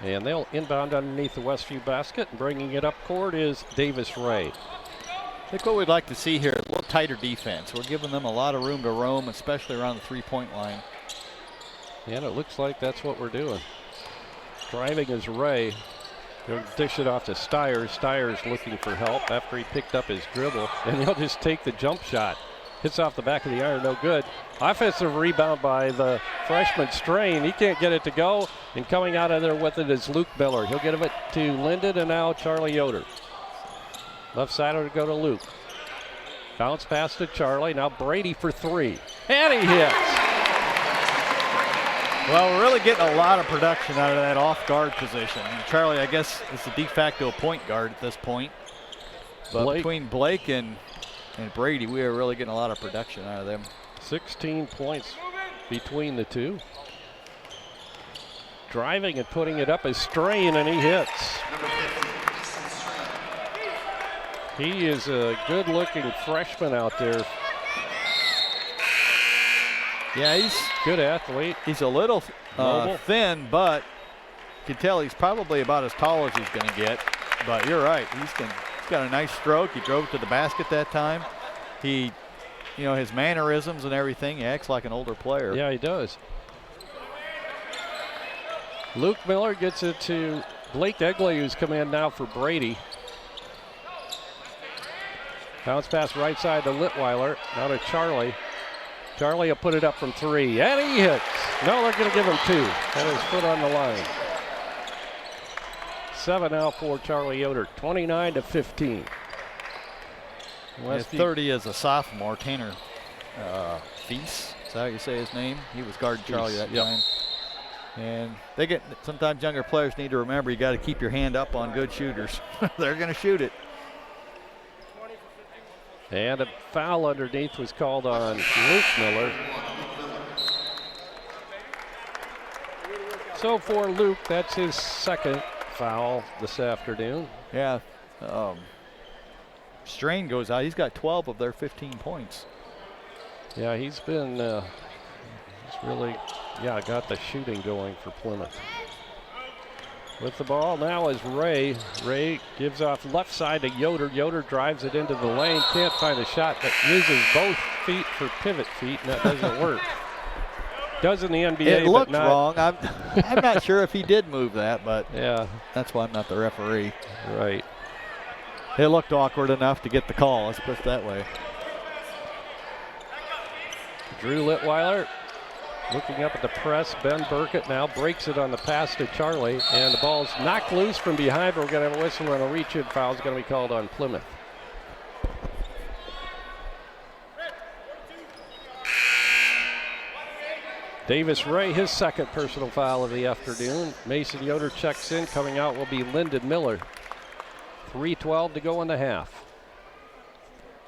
Speaker 3: And they'll inbound underneath the Westview basket. And bringing it up court is Davis Ray.
Speaker 6: I think what we'd like to see here is a little tighter defense. We're giving them a lot of room to roam, especially around the three-point line.
Speaker 3: And it looks like that's what we're doing. Driving is Ray. He'll dish it off to Stiers. Stiers looking for help after he picked up his dribble. And he'll just take the jump shot. Hits off the back of the iron, no good. Offensive rebound by the freshman Strain. He can't get it to go. And coming out of there with it is Luke Miller. He'll give it to Linden and now Charlie Yoder. Left side to go to Luke. Bounce pass to Charlie. Now Brady for 3. And he hits.
Speaker 6: Well, we're really getting a lot of production out of that off-guard position. And Charlie, I guess, is the de facto point guard at this point. But between Blake and Brady, we are really getting a lot of production out of them.
Speaker 3: 16 points between the two. Driving and putting it up is Strain, and he hits. He is a good-looking freshman out there.
Speaker 6: Yeah, he's
Speaker 3: good athlete.
Speaker 6: He's a little thin, but you can tell he's probably about as tall as he's going to get. But you're right, he's got a nice stroke. He drove it to the basket that time. He, his mannerisms and everything, he acts like an older player.
Speaker 3: Yeah, he does. Luke Miller gets it to Blake Egley, who's come in now for Brady. Bounce pass right side to Litweiler. Now to Charlie. Charlie will put it up from 3, and he hits. No, they're going to give him 2. And his foot on the line. 7 now for Charlie Yoder, 29-15.
Speaker 6: His 30 as a sophomore, Tanner Feast. Is that how you say his name? He was guarding Charlie that time. And sometimes younger players need to remember you got to keep your hand up on good shooters. They're going to shoot it.
Speaker 3: And a foul underneath was called on Luke Miller. So for Luke, that's his second foul this afternoon.
Speaker 6: Yeah. Strain goes out. He's got 12 of their 15 points.
Speaker 3: Yeah, he's been, he's really, got the shooting going for Plymouth. With the ball now is Ray. Ray gives off left side to Yoder. Yoder drives it into the lane. Can't find a shot, but uses both feet for pivot feet, and that doesn't work. Does in the NBA,
Speaker 6: it looked
Speaker 3: but not.
Speaker 6: wrong. I'm not sure if he did move that, but
Speaker 3: yeah,
Speaker 6: that's why I'm not the referee.
Speaker 3: Right.
Speaker 6: It looked awkward enough to get the call. Let's put it that way.
Speaker 3: Drew Litweiler looking up at the press. Ben Burkett now breaks it on the pass to Charlie, and the ball's knocked loose from behind, but we're going to have a whistle and a reach-in foul is going to be called on Plymouth. Davis Ray, his second personal foul of the afternoon. Mason Yoder checks in. Coming out will be Lyndon Miller. 3:12 to go in the half.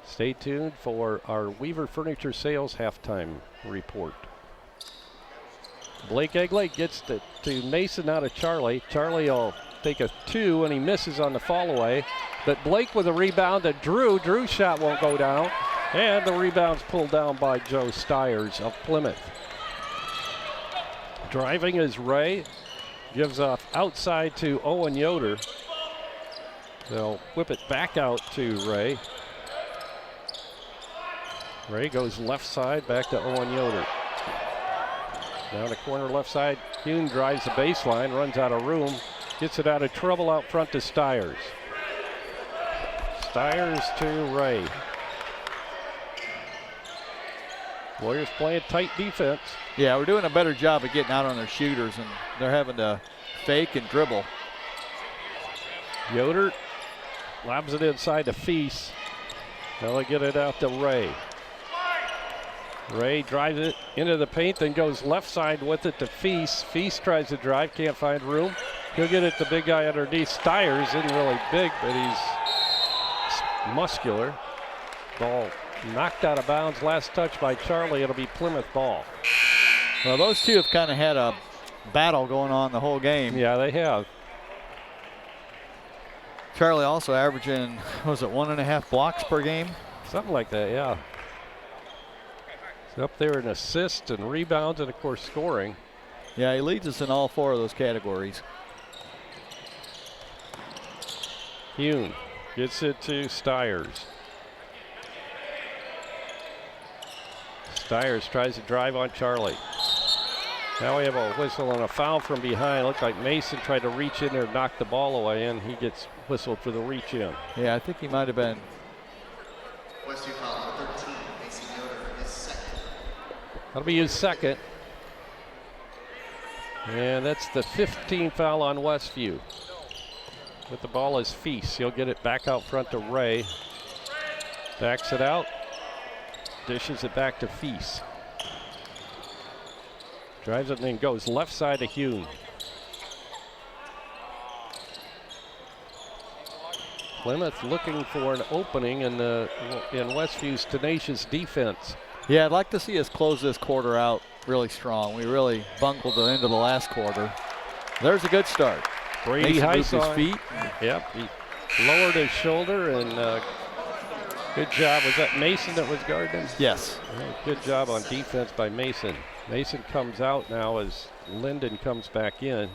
Speaker 3: Stay tuned for our Weaver Furniture Sales halftime report. Blake Egley gets to Mason out of Charlie. Charlie will take a 2 and he misses on the fall away. But Blake with a rebound to Drew. Drew's shot won't go down. And the rebound's pulled down by Joe Stiers of Plymouth. Driving is Ray. Gives off outside to Owen Yoder. They'll whip it back out to Ray. Ray goes left side back to Owen Yoder. Down the corner left side, Kuhn drives the baseline, runs out of room, gets it out of trouble out front to Stiers. Stiers to Ray. Warriors playing tight defense.
Speaker 6: Yeah, we're doing a better job of getting out on their shooters, and they're having to fake and dribble.
Speaker 3: Yoder lobs it inside to Feast. Now they get it out to Ray. Ray drives it into the paint, then goes left side with it to Feast. Feast tries to drive, can't find room. He'll get it to big guy underneath. Stiers isn't really big, but he's muscular. Ball knocked out of bounds. Last touch by Charlie. It'll be Plymouth ball.
Speaker 6: Well, those two have kind of had a battle going on the whole game.
Speaker 3: Yeah, they have.
Speaker 6: Charlie also averaging, what was it, 1.5 blocks per game?
Speaker 3: Something like that, yeah. He's up there in assists and rebounds and, of course, scoring.
Speaker 6: Yeah, he leads us in all 4 of those categories.
Speaker 3: Kuhn gets it to Stiers. Stiers tries to drive on Charlie. Now we have a whistle and a foul from behind. Looks like Mason tried to reach in there, knock the ball away, and he gets whistled for the reach in.
Speaker 6: Yeah, I think he might have been.
Speaker 10: Westview foul number 13, Mason Yoder, his second.
Speaker 3: That'll be his second. And that's the 15th foul on Westview. With the ball is Feast. He'll get it back out front to Ray. Backs it out. Dishes it back to Feast. Drives it and then goes left side to Kuhn. Plymouth looking for an opening in Westview's tenacious defense.
Speaker 6: Yeah, I'd like to see us close this quarter out really strong. We really bungled the end of the last quarter. There's a good start.
Speaker 3: Brady
Speaker 6: moved his feet.
Speaker 3: Yep, he lowered his shoulder and good job. Was that Mason that was guarding him?
Speaker 6: Yes.
Speaker 3: Good job on defense by Mason. Mason comes out now as Lyndon comes back in.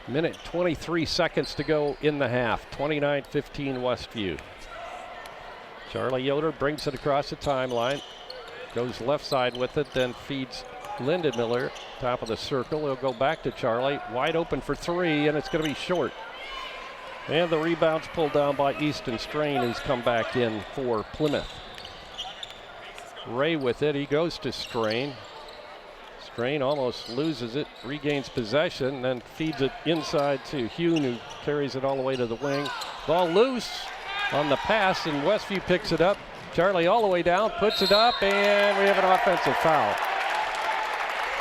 Speaker 3: Minute 23 seconds to go in the half. 29-15 Westview. Charlie Yoder brings it across the timeline. Goes left side with it, then feeds Lyndon Miller. Top of the circle. He'll go back to Charlie. Wide open for 3, and it's going to be short. And the rebound's pulled down by Easton Strain, who's come back in for Plymouth. Ray with it. He goes to Strain. Strain almost loses it, regains possession, then feeds it inside to Kuhn, who carries it all the way to the wing. Ball loose on the pass, and Westview picks it up. Charlie all the way down, puts it up, and we have an offensive foul.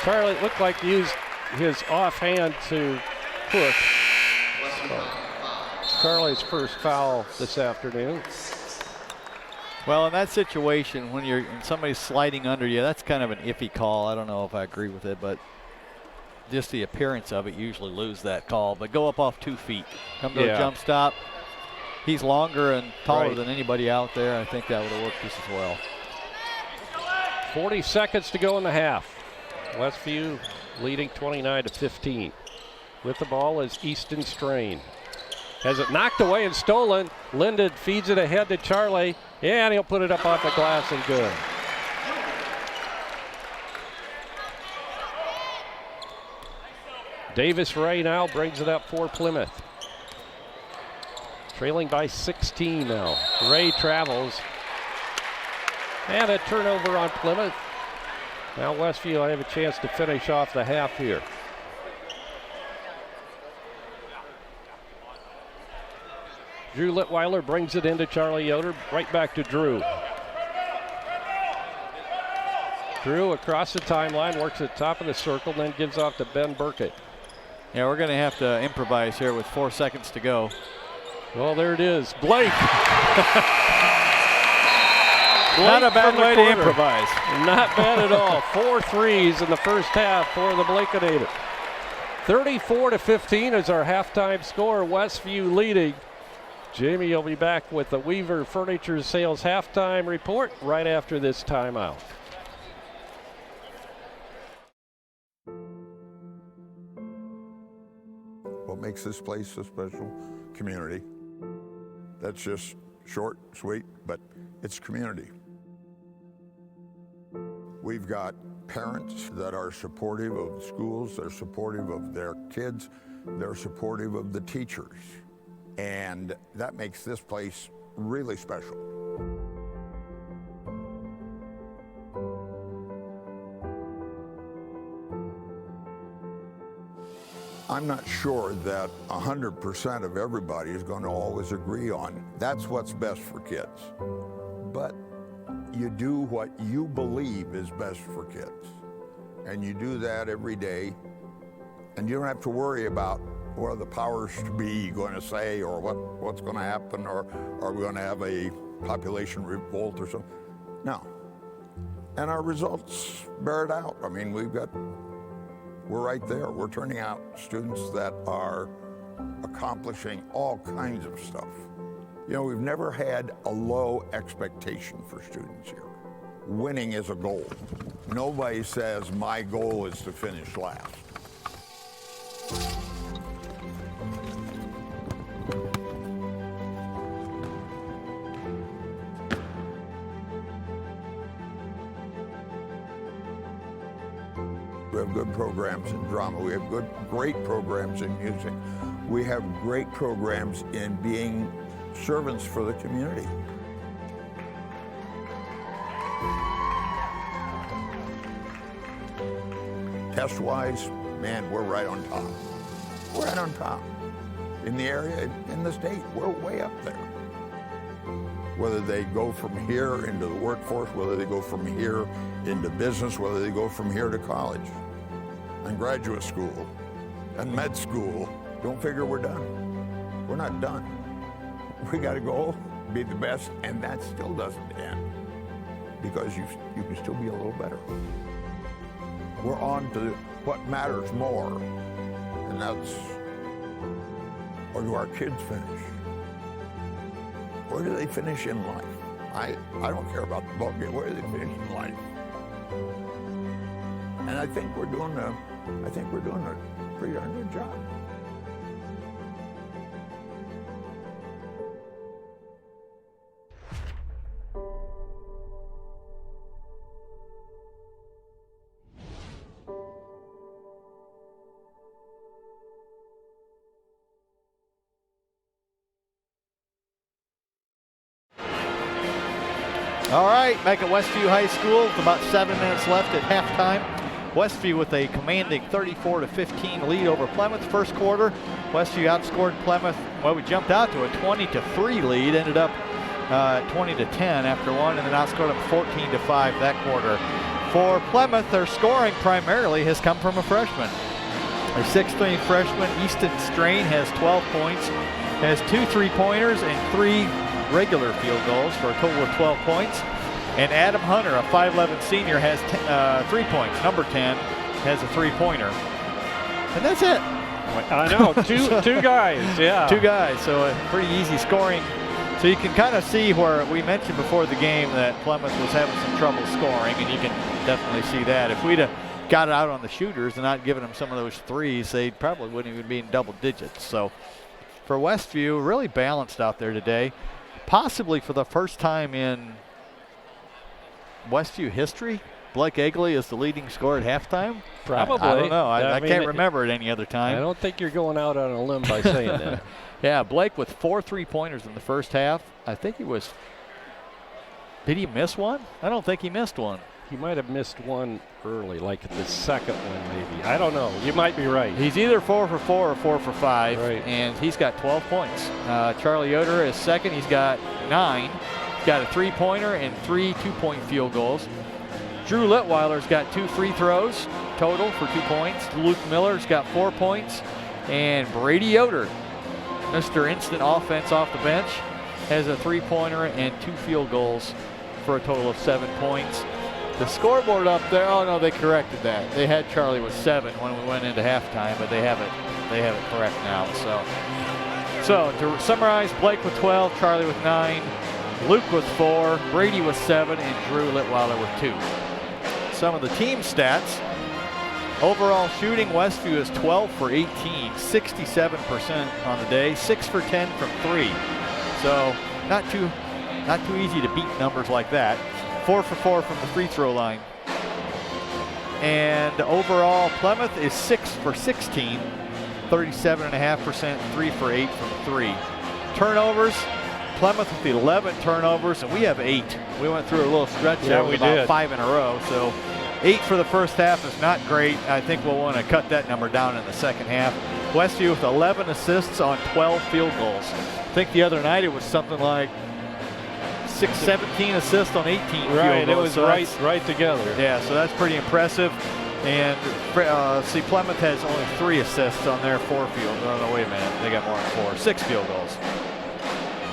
Speaker 3: Charlie looked like he used his offhand to push. Charlie's first foul this afternoon.
Speaker 6: Well, in that situation, when somebody's sliding under you, that's kind of an iffy call. I don't know if I agree with it, but just the appearance of it, usually lose that call. But go up off 2 feet. Come to a jump stop. He's longer and taller than anybody out there. I think that would have worked just as well.
Speaker 3: 40 seconds to go in the half. Westview leading 29-15. With the ball is Easton Strain. Has it knocked away and stolen. Linden feeds it ahead to Charlie. And he'll put it up off the glass and good. Davis Ray now brings it up for Plymouth. Trailing by 16 now. Ray travels. And a turnover on Plymouth. Now Westview will have a chance to finish off the half here. Drew Litweiler brings it into Charlie Yoder. Right back to Drew. Drew across the timeline, works at the top of the circle, then gives off to Ben Burkett.
Speaker 6: Yeah, we're going to have to improvise here with 4 seconds to go.
Speaker 3: Well, there it is. Blake.
Speaker 6: Not a bad way to improvise.
Speaker 3: Not bad at all. 4 threes in the first half for the Blakenator. 34-15 is our halftime score. Westview leading. Jamie will be back with the Weaver Furniture Sales halftime report right after this timeout.
Speaker 11: What makes this place a special? Community. That's just short, sweet, but it's community. We've got parents that are supportive of schools, they're supportive of their kids, they're supportive of the teachers. And that makes this place really special. I'm not sure that 100% of everybody is going to always agree on that's what's best for kids. But you do what you believe is best for kids. And you do that every day. And you don't have to worry about what are the powers to be going to say, or what's going to happen, or are we going to have a population revolt or something. No. And our results bear it out. I mean, we're right there. We're turning out students that are accomplishing all kinds of stuff. You know, we've never had a low expectation for students here. Winning is a goal. Nobody says, my goal is to finish last. We have good programs in drama. We have great programs in music. We have great programs in being servants for the community. Test-wise, man, we're right on top. We're right on top. In the area, in the state, we're way up there. Whether they go from here into the workforce, whether they go from here into business, whether they go from here to college and graduate school and med school, don't figure we're done. We're not done. We got to go be the best, and that still doesn't end because you can still be a little better. We're on to what matters more, and that's, where do our kids finish? Where do they finish in life? I don't care about the ball game. Where do they finish in life? And I think we're doing a pretty darn good job.
Speaker 6: All right, back at Westview High School with about 7 minutes left at halftime. Westview with a commanding 34-15 lead over Plymouth. First quarter, Westview outscored Plymouth. Well, we jumped out to a 20-3 lead, ended up 20-10 after one, and then outscored them 14-5 that quarter. For Plymouth, their scoring primarily has come from a freshman. A 6'3" freshman, Easton Strain, has 12 points, has 2 3-pointers and 3 regular field goals for a total of 12 points. And Adam Hunter, a 5'11" senior, has 3 points. Number 10 has a 3-pointer. And that's it.
Speaker 3: I know, two guys, yeah.
Speaker 6: 2 guys, so pretty easy scoring. So you can kind of see where we mentioned before the game that Plymouth was having some trouble scoring, and you can definitely see that. If we'd have got it out on the shooters and not given them some of those threes, they probably wouldn't even be in double digits. So for Westview, really balanced out there today. Possibly for the first time in Westview history, Blake Egley is the leading scorer at halftime.
Speaker 3: Probably.
Speaker 6: I don't know. I
Speaker 3: mean,
Speaker 6: can't remember it any other time.
Speaker 3: I don't think you're going out on a limb by saying that.
Speaker 6: Yeah, Blake with 4 3-pointers in the first half. I think he was. Did he miss one? I don't think he missed one.
Speaker 3: He might have missed one early, like the second one maybe. I don't know. You might be right.
Speaker 6: He's either 4 for 4 or 4 for 5,
Speaker 3: right.
Speaker 6: And he's got 12 points. Charlie Yoder is second. He's got 9. He's got a 3-pointer and 3 2-point field goals. Drew Litweiler's got 2 free throws total for 2 points. Luke Miller's got 4 points. And Brady Yoder, Mr. Instant Offense off the bench, has a 3-pointer and 2 field goals for a total of 7 points. The scoreboard up there, oh no, they corrected that. They had Charlie with 7 when we went into halftime, but they have it correct now. So to summarize, Blake with 12, Charlie with 9, Luke with 4, Brady with 7, and Drew Litweiler with 2. Some of the team stats. Overall shooting, Westview is 12 for 18, 67% on the day, 6 for 10 from 3. So not too easy to beat numbers like that. 4 for 4 from the free throw line. And overall, Plymouth is 6 for 16, 37.5%, 3 for 8 from 3. Turnovers, Plymouth with 11 turnovers, and we have 8. We went through a little stretch there with about 5 in a row. So 8 for the first half is not great. I think we'll want to cut that number down in the second half. Westview with 11 assists on 12 field goals. I think the other night it was something like 17 assists on 18 field goals.
Speaker 3: Right, it was
Speaker 6: so
Speaker 3: right together.
Speaker 6: Yeah, so that's pretty impressive. And see, Plymouth has only 3 assists on their 4 field. No, wait a minute. They got more than 4. 6 field goals.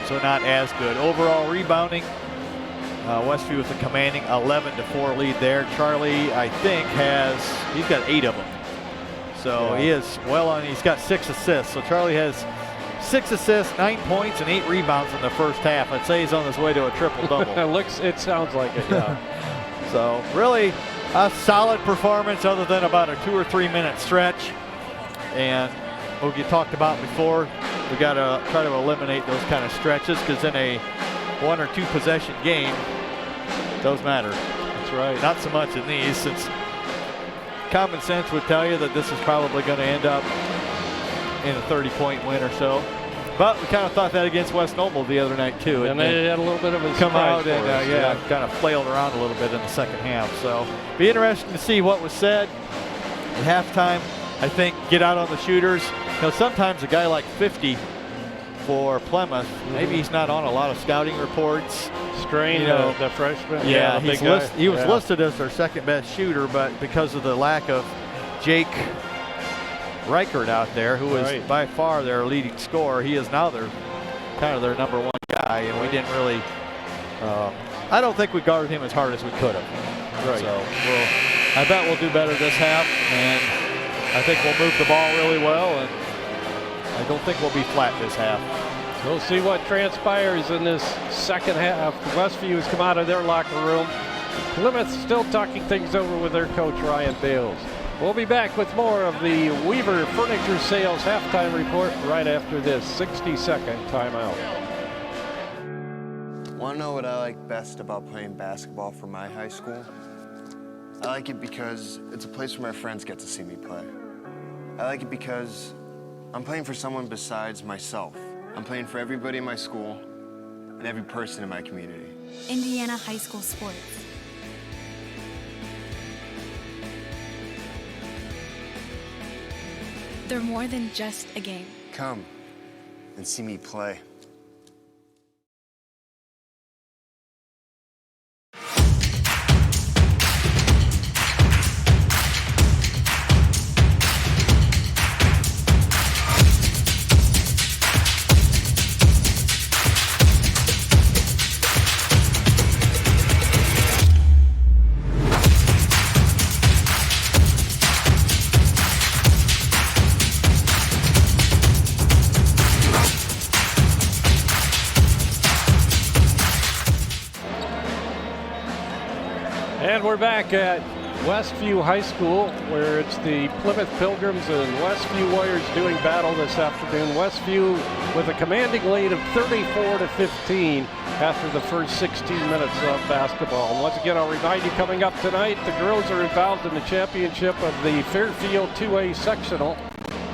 Speaker 6: So not as good. Overall rebounding, Westview with a commanding 11-4 lead there. Charlie, I think, he's got 8 of them. So he is well on. He's got 6 assists. So Charlie has 6 assists, 9 points, and 8 rebounds in the first half. I'd say he's on his way to a triple-double.
Speaker 3: It sounds like it, yeah.
Speaker 6: So really a solid performance other than about a 2 or 3 minute stretch. And what you talked about before, we got to try to eliminate those kind of stretches, because in a 1 or 2 possession game, those matter.
Speaker 3: That's right.
Speaker 6: Not so much in these, since common sense would tell you that this is probably going to end up in a 30-point win or so. But we kind of thought that against West Noble the other night too.
Speaker 3: And they had a little bit of a
Speaker 6: come out and
Speaker 3: us,
Speaker 6: kind of flailed around a little bit in the second half. So be interesting to see what was said at halftime. I think get out on the shooters. You know, sometimes a guy like 50 for Plymouth, maybe he's not on a lot of scouting reports.
Speaker 3: Strain,
Speaker 6: you know,
Speaker 3: the freshman.
Speaker 6: Yeah,
Speaker 3: the big
Speaker 6: he was listed as their second best shooter, but because of the lack of Jake Reichert out there, who is by far their leading scorer, he is now their number 1 guy, and we didn't really. I don't think we guarded him as hard as we could have.
Speaker 3: Right.
Speaker 6: So I bet we'll do better this half, and I think we'll move the ball really well, and I don't think we'll be flat this half.
Speaker 3: We'll see what transpires in this second half. Westview has come out of their locker room. Plymouth still talking things over with their coach, Ryan Bales. We'll be back with more of the Weaver Furniture Sales halftime report right after this 60-second timeout.
Speaker 10: Want to know what I like best about playing basketball for my high school? I like it because it's a place where my friends get to see me play. I like it because I'm playing for someone besides myself. I'm playing for everybody in my school and every person in my community.
Speaker 12: Indiana High School Sports. They're more than just a game.
Speaker 10: Come and see me play.
Speaker 3: And we're back at Westview High School, where it's the Plymouth Pilgrims and Westview Warriors doing battle this afternoon. Westview with a commanding lead of 34-15 after the first 16 minutes of basketball. And once again, I'll remind you, coming up tonight, the girls are involved in the championship of the Fairfield 2A sectional,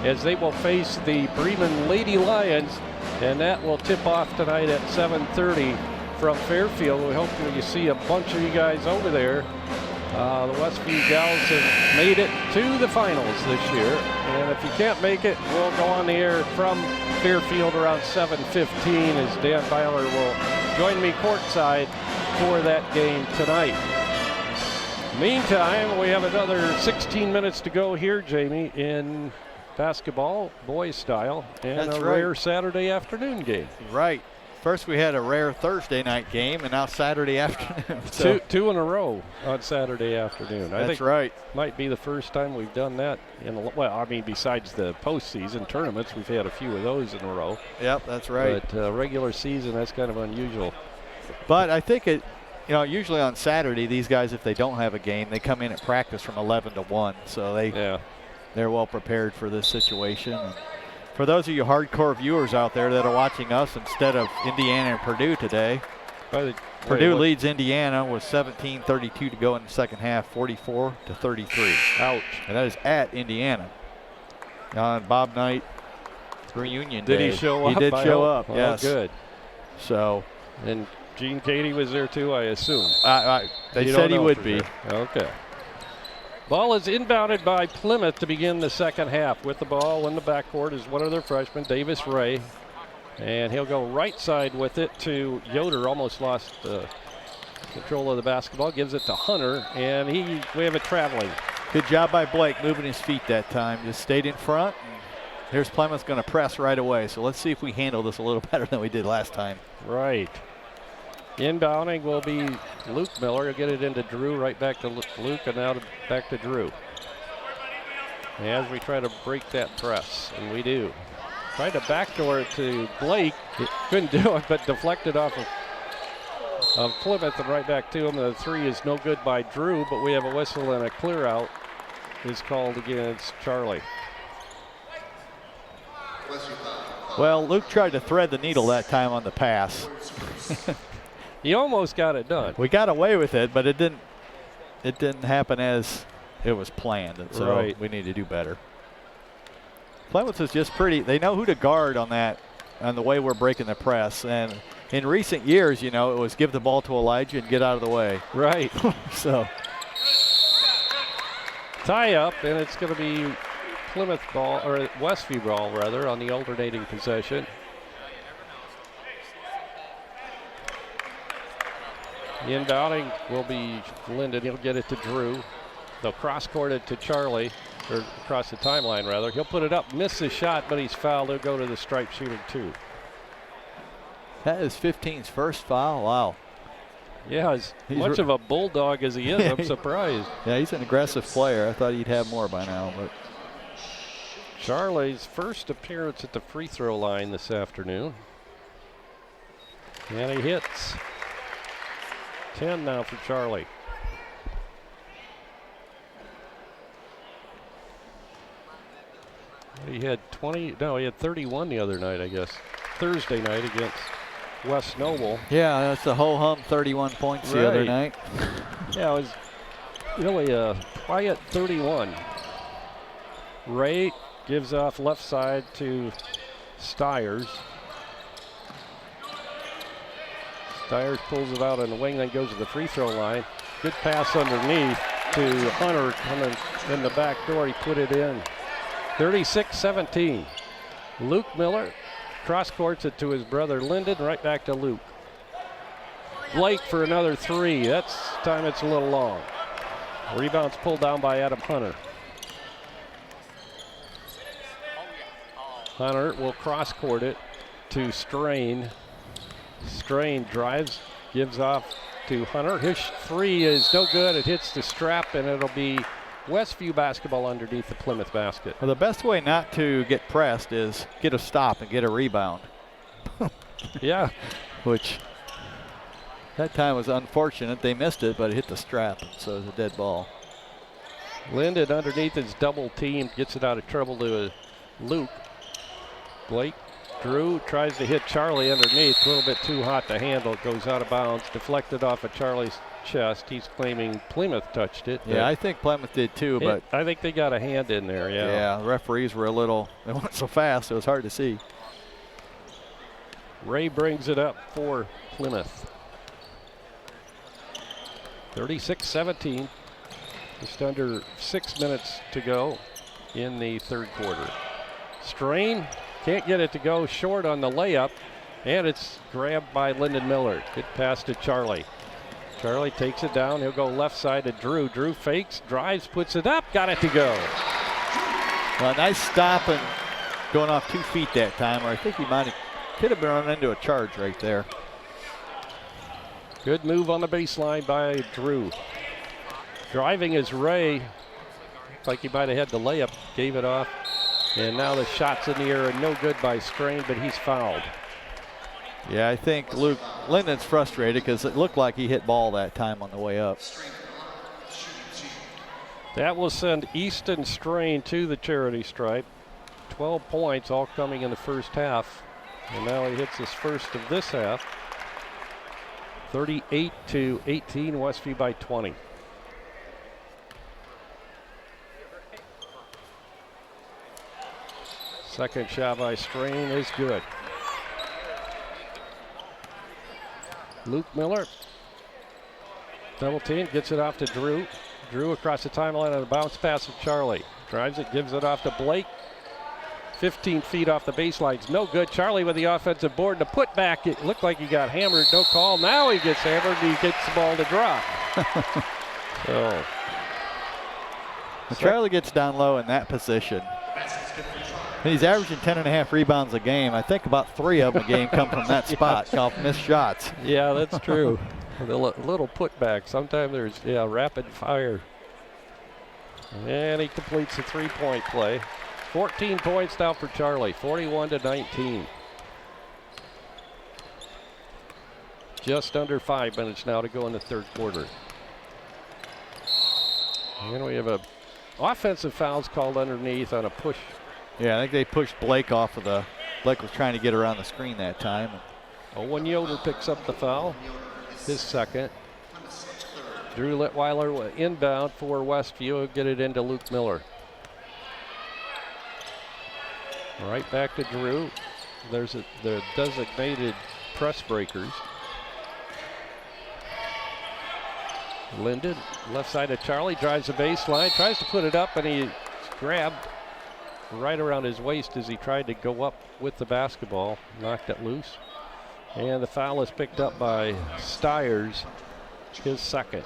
Speaker 3: as they will face the Bremen Lady Lions, and that will tip off tonight at 7:30 from Fairfield. We hope that you see a bunch of you guys over there. The Westview gals have made it to the finals this year, and if you can't make it, we'll go on the air from Fairfield around 7:15 as Dan Byler will join me courtside for that game tonight. Meantime, we have another 16 minutes to go here, Jamie, in basketball, boys style, and
Speaker 6: That's
Speaker 3: a
Speaker 6: right.
Speaker 3: rare Saturday afternoon game.
Speaker 6: Right. First we had a rare Thursday night game, and now Saturday afternoon. So
Speaker 3: Two in a row on Saturday afternoon. I
Speaker 6: that's
Speaker 3: think
Speaker 6: right.
Speaker 3: might be the first time we've done that in well, I mean, besides the postseason tournaments, we've had a few of those in a row.
Speaker 6: Yep, that's right.
Speaker 3: But regular season, that's kind of unusual.
Speaker 6: But I think it, usually on Saturday, these guys, if they don't have a game, they come in at practice from 11 to 1. So they're well prepared for this situation. And for those of you hardcore viewers out there that are watching us instead of Indiana and Purdue today, Purdue leads Indiana with 17:32 to go in the second half, 44-33.
Speaker 3: Ouch.
Speaker 6: And that is at Indiana. On Bob Knight reunion day.
Speaker 3: Did he show up?
Speaker 6: He did show up,
Speaker 3: oh,
Speaker 6: yes.
Speaker 3: Good.
Speaker 6: So.
Speaker 3: And Gene Katie was there too, I assume.
Speaker 6: They said he would be.
Speaker 3: Sure. Okay. Ball is inbounded by Plymouth to begin the second half. With the ball in the backcourt is one of their freshmen, Davis Ray. And he'll go right side with it to Yoder. Almost lost control of the basketball. Gives it to Hunter, and we have it traveling.
Speaker 6: Good job by Blake moving his feet that time. Just stayed in front. Here's Plymouth going to press right away. So let's see if we handle this a little better than we did last time.
Speaker 3: Right. Inbounding will be Luke Miller. He'll get it into Drew, right back to Luke, and now back to Drew. As we try to break that press, and we do. Tried to backdoor it to Blake. Couldn't do it, but deflected off of Plymouth and right back to him. The three is no good by Drew, but we have a whistle and a clear out is called against Charlie.
Speaker 6: Well, Luke tried to thread the needle that time on the pass.
Speaker 3: He almost got it done.
Speaker 6: We got away with it, but it didn't happen as it was planned, and so we need to do better. Plymouth is just pretty. They know who to guard on that, on the way we're breaking the press. And in recent years, it was give the ball to Elijah and get out of the way.
Speaker 3: Right.
Speaker 6: So
Speaker 3: tie up, and it's going to be Plymouth ball, or Westview ball rather, on the alternating possession. The inbounding will be Linden. He'll get it to Drew. They'll cross-court it to Charlie, or across the timeline rather. He'll put it up, miss the shot, but he's fouled. He'll go to the stripe shooting two.
Speaker 6: That is 15's first foul. Wow.
Speaker 3: Yeah, as much of a bulldog as he is, I'm surprised.
Speaker 6: Yeah, he's an aggressive player. I thought he'd have more by now, but.
Speaker 3: Charlie's first appearance at the free throw line this afternoon. And he hits. 10 now for Charlie. He had 31 the other night, I guess. Thursday night against West Noble.
Speaker 6: Yeah, that's a ho-hum 31 points the other night.
Speaker 3: Yeah, it was really a quiet 31. Ray gives off left side to Stiers. Stiers pulls it out on the wing, then goes to the free throw line. Good pass underneath to Hunter coming in the back door. He put it in. 36-17. Luke Miller cross-courts it to his brother Linden, right back to Luke. Blake for another three. That's time it's a little long. Rebound's pulled down by Adam Hunter. Hunter will cross-court it to Strain. Strain drives, gives off to Hunter. His three is no good. It hits the strap, and it'll be Westview basketball underneath the Plymouth basket.
Speaker 6: Well, the best way not to get pressed is get a stop and get a rebound.
Speaker 3: Yeah.
Speaker 6: Which That time was unfortunate. They missed it, but it hit the strap, so it was a dead ball.
Speaker 3: Linden underneath is double teamed, gets it out of trouble to Luke. Blake, Drew tries to hit Charlie underneath, a little bit too hot to handle. It goes out of bounds, deflected off of Charlie's chest. He's claiming Plymouth touched it.
Speaker 6: Yeah, I think Plymouth did too, but
Speaker 3: I think they got a hand in there, yeah.
Speaker 6: Yeah, the referees were they went so fast, it was hard to see.
Speaker 3: Ray brings it up for Plymouth. 36-17. Just under 6 minutes to go in the third quarter. Strain, can't get it to go, short on the layup, and it's grabbed by Lyndon Miller. Good pass to Charlie. Charlie takes it down, he'll go left side to Drew. Drew fakes, drives, puts it up, got it to go.
Speaker 6: Well, nice stop and going off 2 feet that time, or I think he could have been run into a charge right there.
Speaker 3: Good move on the baseline by Drew. Driving is Ray. Looks like he might have had the layup, gave it off. And now the shot's in the air and no good by Strain, but he's fouled.
Speaker 6: Yeah, I think Linden's frustrated because it looked like he hit ball that time on the way up.
Speaker 3: That will send Easton Strain to the charity stripe. 12 points, all coming in the first half. And now he hits his first of this half. 38-18, Westview by 20. Second shot by Strain is good. Luke Miller, double team, gets it off to Drew. Drew across the timeline on a bounce pass to Charlie. Drives it, gives it off to Blake. 15 feet off the baseline, it's no good. Charlie with the offensive board, the putback, it looked like he got hammered, no call. Now he gets hammered and he gets the ball to drop. So.
Speaker 6: Charlie gets down low in that position. He's averaging 10.5 rebounds a game. I think about 3 of them a game come from that spot, off missed shots.
Speaker 3: Yeah, that's true. The little putback. Sometimes there's, rapid fire. And he completes the 3-point play. 14 points now for Charlie, 41-19. Just under 5 minutes now to go in the third quarter. And we have a offensive fouls called underneath on a push.
Speaker 6: Yeah, I think they pushed Blake off of Blake was trying to get around the screen that time.
Speaker 3: Owen Yoder picks up the foul, his second. Drew Litweiler inbound for Westview. He'll get it into Luke Miller. Right back to Drew. There's the designated press breakers. Linden, left side of Charlie, drives the baseline, tries to put it up, and he's grabbed right around his waist as he tried to go up with the basketball, knocked it loose. And the foul is picked up by Stiers, his second.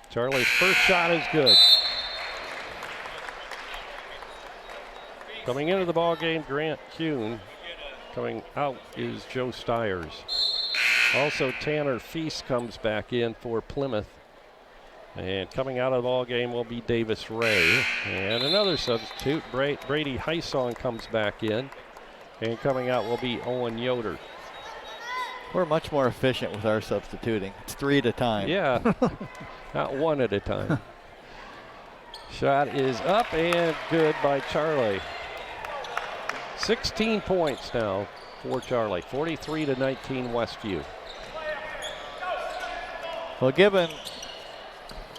Speaker 3: Charlie's first shot is good. Coming into the ball game, Grant Kuhn. Coming out is Joe Stiers. Also, Tanner Feast comes back in for Plymouth. And coming out of the ball game will be Davis Ray. And another substitute, Brady Heisong comes back in. And coming out will be Owen Yoder.
Speaker 6: We're much more efficient with our substituting. It's 3 at a time.
Speaker 3: Yeah, not 1 at a time. Shot is up and good by Charlie. 16 points now for Charlie, 43-19 Westview.
Speaker 6: Well, given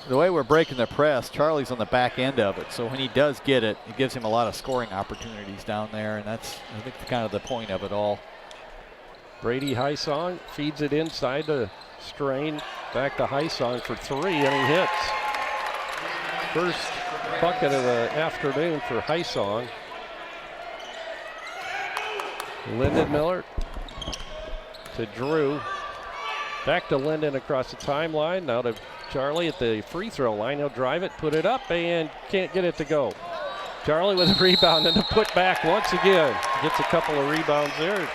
Speaker 6: the way we're breaking the press, Charlie's on the back end of it. So when he does get it, it gives him a lot of scoring opportunities down there. And that's, I think, kind of the point of it all.
Speaker 3: Brady Heisong feeds it inside to Strain. Back to Heisong for 3, and he hits. First bucket of the afternoon for Heisong. Lyndon Miller to Drew. Back to Lyndon across the timeline. Now to Charlie at the free throw line. He'll drive it, put it up, and can't get it to go. Charlie with a rebound and a put back once again. Gets a couple of rebounds there.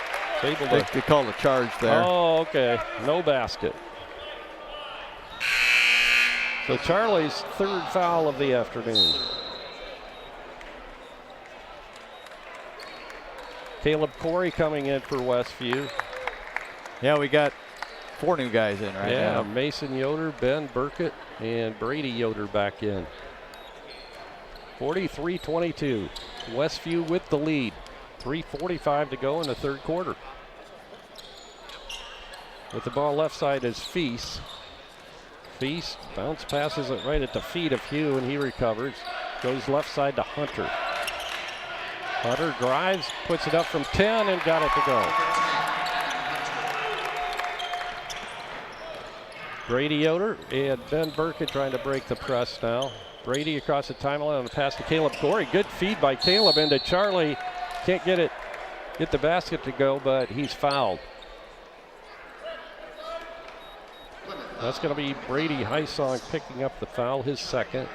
Speaker 3: Able to,
Speaker 6: they called a charge there.
Speaker 3: Oh, okay. No basket. So Charlie's third foul of the afternoon. Caleb Corey coming in for Westview.
Speaker 6: Yeah, we got 4 new guys in right now.
Speaker 3: Yeah, Mason Yoder, Ben Burkett, and Brady Yoder back in. 43-22. Westview with the lead. 3:45 to go in the third quarter. With the ball left side is Feast. Feast bounce passes it right at the feet of Hugh, and he recovers. Goes left side to Hunter. Hunter drives, puts it up from 10, and got it to go. Brady Yoder and Ben Burkett trying to break the press now. Brady across the timeline on the pass to Caleb Corey. Good feed by Caleb into Charlie. Can't get the basket to go, but he's fouled. That's going to be Brady Hysong picking up the foul, his second.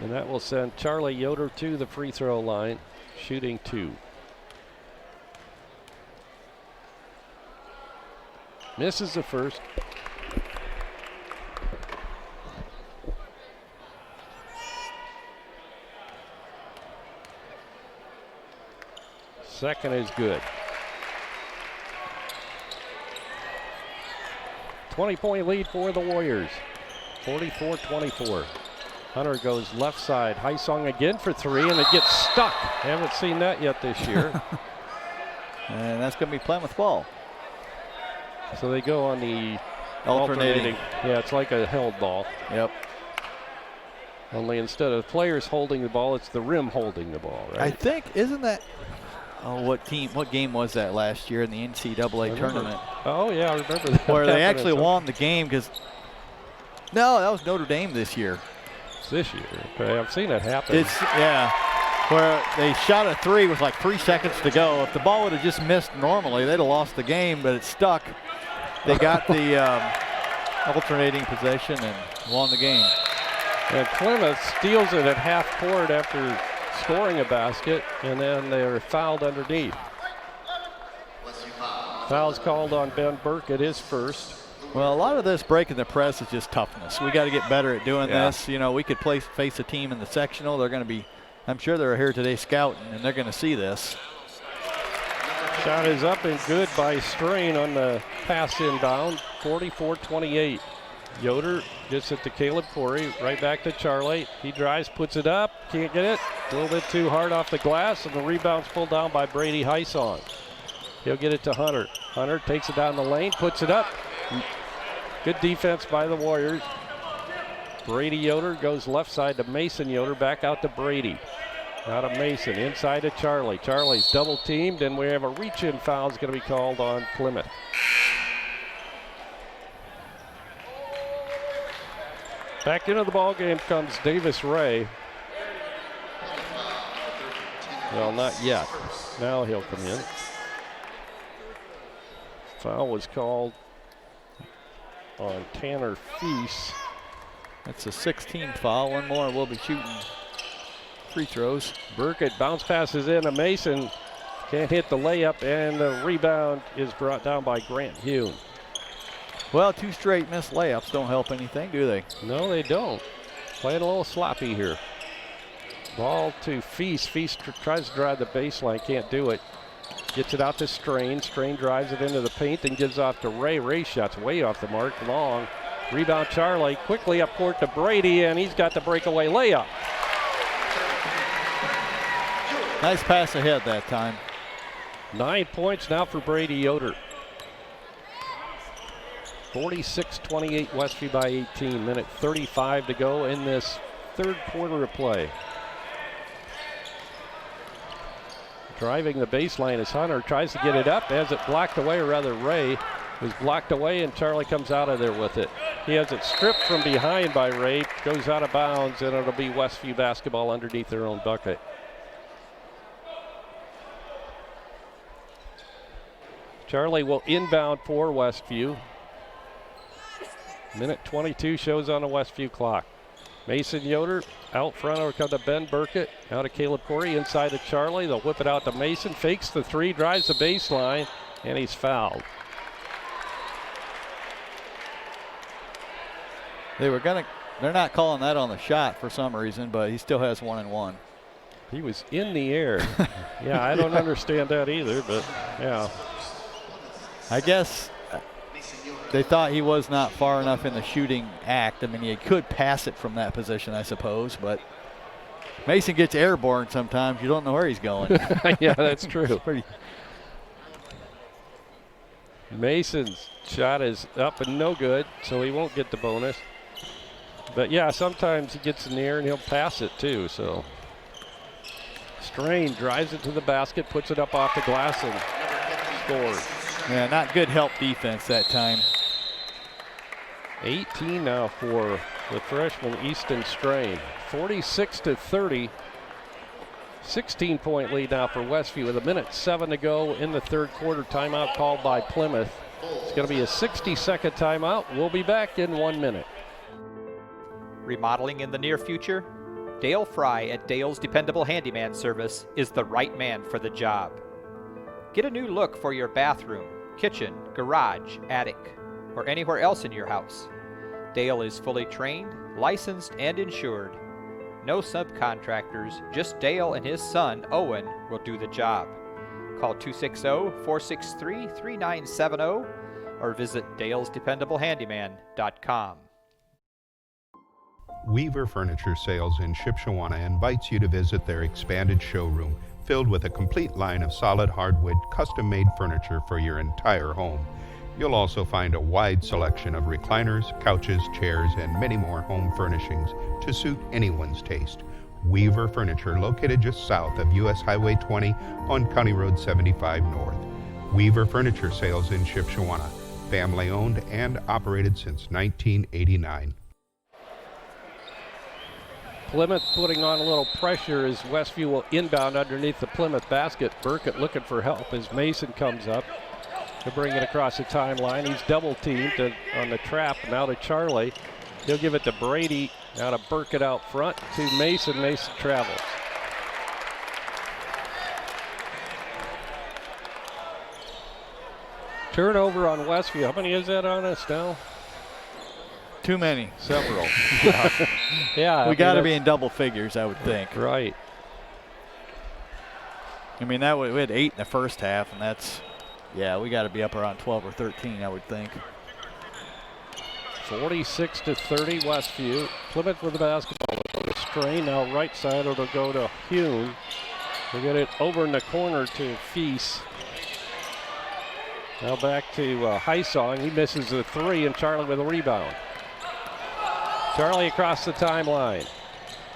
Speaker 3: And that will send Charlie Yoder to the free throw line, shooting 2. Misses the first. Second is good. 20-point lead for the Warriors. 44-24. Hunter goes left side. Hysong again for 3, and it gets stuck. Haven't seen that yet this year.
Speaker 6: And that's going to be Plymouth ball.
Speaker 3: So they go on the
Speaker 6: alternating.
Speaker 3: Yeah, it's like a held ball.
Speaker 6: Yep.
Speaker 3: Only instead of players holding the ball, it's the rim holding the ball, right?
Speaker 6: I think, isn't that, what game was that last year in the NCAA tournament?
Speaker 3: Oh, yeah, I remember that.
Speaker 6: Where they actually won the game because, no, that was Notre Dame this year.
Speaker 3: This year, okay, I've seen it happen.
Speaker 6: Yeah, where they shot a 3 with like 3 seconds to go. If the ball would have just missed normally, they'd have lost the game, but it stuck. They got the alternating possession and won the game.
Speaker 3: And Plymouth steals it at half court after scoring a basket, and then they're fouled underneath. Foul's called on Ben Burkett, his first.
Speaker 6: Well, a lot of this breaking the press is just toughness. We got to get better at doing this. You know, we could face a team in the sectional. They're going to be, I'm sure they're here today scouting, and they're going to see this.
Speaker 3: Shot is up and good by Strain on the pass inbound. 44-28. Yoder gets it to Caleb Corey. Right back to Charlie. He drives, puts it up. Can't get it. A little bit too hard off the glass, and the rebound's pulled down by Brady Hysong. He'll get it to Hunter. Hunter takes it down the lane, puts it up. Good defense by the Warriors. Brady Yoder goes left side to Mason Yoder, back out to Brady. Out of Mason, inside to Charlie. Charlie's double teamed, and we have a reach-in foul is going to be called on Plymouth. Back into the ball game comes Davis Ray. Well, not yet. Now he'll come in. Foul was called on Tanner Feast.
Speaker 6: That's a 16 foul. One more, we'll be shooting free throws.
Speaker 3: Burkett bounce passes in to Mason. Can't hit the layup, and the rebound is brought down by Grant Hune.
Speaker 6: Well, 2 straight missed layups don't help anything, do they?
Speaker 3: No, they don't. Playing a little sloppy here. Ball to Feast. Feast tries to drive the baseline, can't do it. Gets it out to Strain. Strain drives it into the paint and gives off to Ray. Ray shots way off the mark, long. Rebound Charlie, quickly up court to Brady, and he's got the breakaway layup.
Speaker 6: Nice pass ahead that time.
Speaker 3: 9 points now for Brady Yoder. 46-28, Westview by 18. Minute 35 to go in this third quarter of play. Driving the baseline as Hunter tries to get it up, has it blocked away, or rather Ray was blocked away, and Charlie comes out of there with it. He has it stripped from behind by Ray, goes out of bounds, and it'll be Westview basketball underneath their own bucket. Charlie will inbound for Westview. Minute 22 shows on the Westview clock. Mason Yoder out front, over come to Ben Burkett. Out to Caleb Corey, inside to Charlie. They'll whip it out to Mason. Fakes the 3, drives the baseline, and he's fouled.
Speaker 6: They're not calling that on the shot for some reason, but he still has 1 and 1.
Speaker 3: He was in the air. Yeah, I don't understand that either, but yeah.
Speaker 6: I guess they thought he was not far enough in the shooting act. I mean, he could pass it from that position, I suppose, but Mason gets airborne sometimes. You don't know where he's going.
Speaker 3: Yeah, that's true. Mason's shot is up and no good, so he won't get the bonus. But yeah, sometimes he gets in the air and he'll pass it too, so. Strain drives it to the basket, puts it up off the glass and scores.
Speaker 6: Yeah, not good help defense that time.
Speaker 3: 18 now for the freshman Easton Strain. 46-30. 16-point lead now for Westview with 1:07 to go in the third quarter. Timeout called by Plymouth. It's going to be a 60-second timeout. We'll be back in 1 minute.
Speaker 4: Remodeling in the near future? Dale Fry at Dale's Dependable Handyman Service is the right man for the job. Get a new look for your bathroom, kitchen, garage, attic, or anywhere else in your house. Dale is fully trained, licensed, and insured. No subcontractors, just Dale and his son, Owen, will do the job. Call 260-463-3970 or visit dalesdependablehandyman.com.
Speaker 5: Weaver Furniture Sales in Shipshewana invites you to visit their expanded showroom filled with a complete line of solid hardwood, custom-made furniture for your entire home. You'll also find a wide selection of recliners, couches, chairs, and many more home furnishings to suit anyone's taste. Weaver Furniture, located just south of US Highway 20 on County Road 75 North. Weaver Furniture Sales in Shipshewana, family-owned and operated since 1989.
Speaker 3: Plymouth putting on a little pressure as Westview will inbound underneath the Plymouth basket. Burkett looking for help as Mason comes up to bring it across the timeline. He's double teamed on the trap. Now to Charlie. He'll give it to Brady. Now to Burkett out front to Mason. Mason travels. Turnover on Westview. How many is that on us now?
Speaker 6: Too many.
Speaker 3: Several.
Speaker 6: Yeah. We got to be in double figures, I would think.
Speaker 3: Right.
Speaker 6: I mean, we had 8 in the first half, and that's, yeah, we got to be up around 12 or 13, I would think.
Speaker 3: 46-30 Westview. Plymouth with the basketball. Strain now right side. It'll go to Hume. We'll get it over in the corner to Feast. Now back to Hysong. He misses the 3, and Charlie with a rebound. Charlie across the timeline.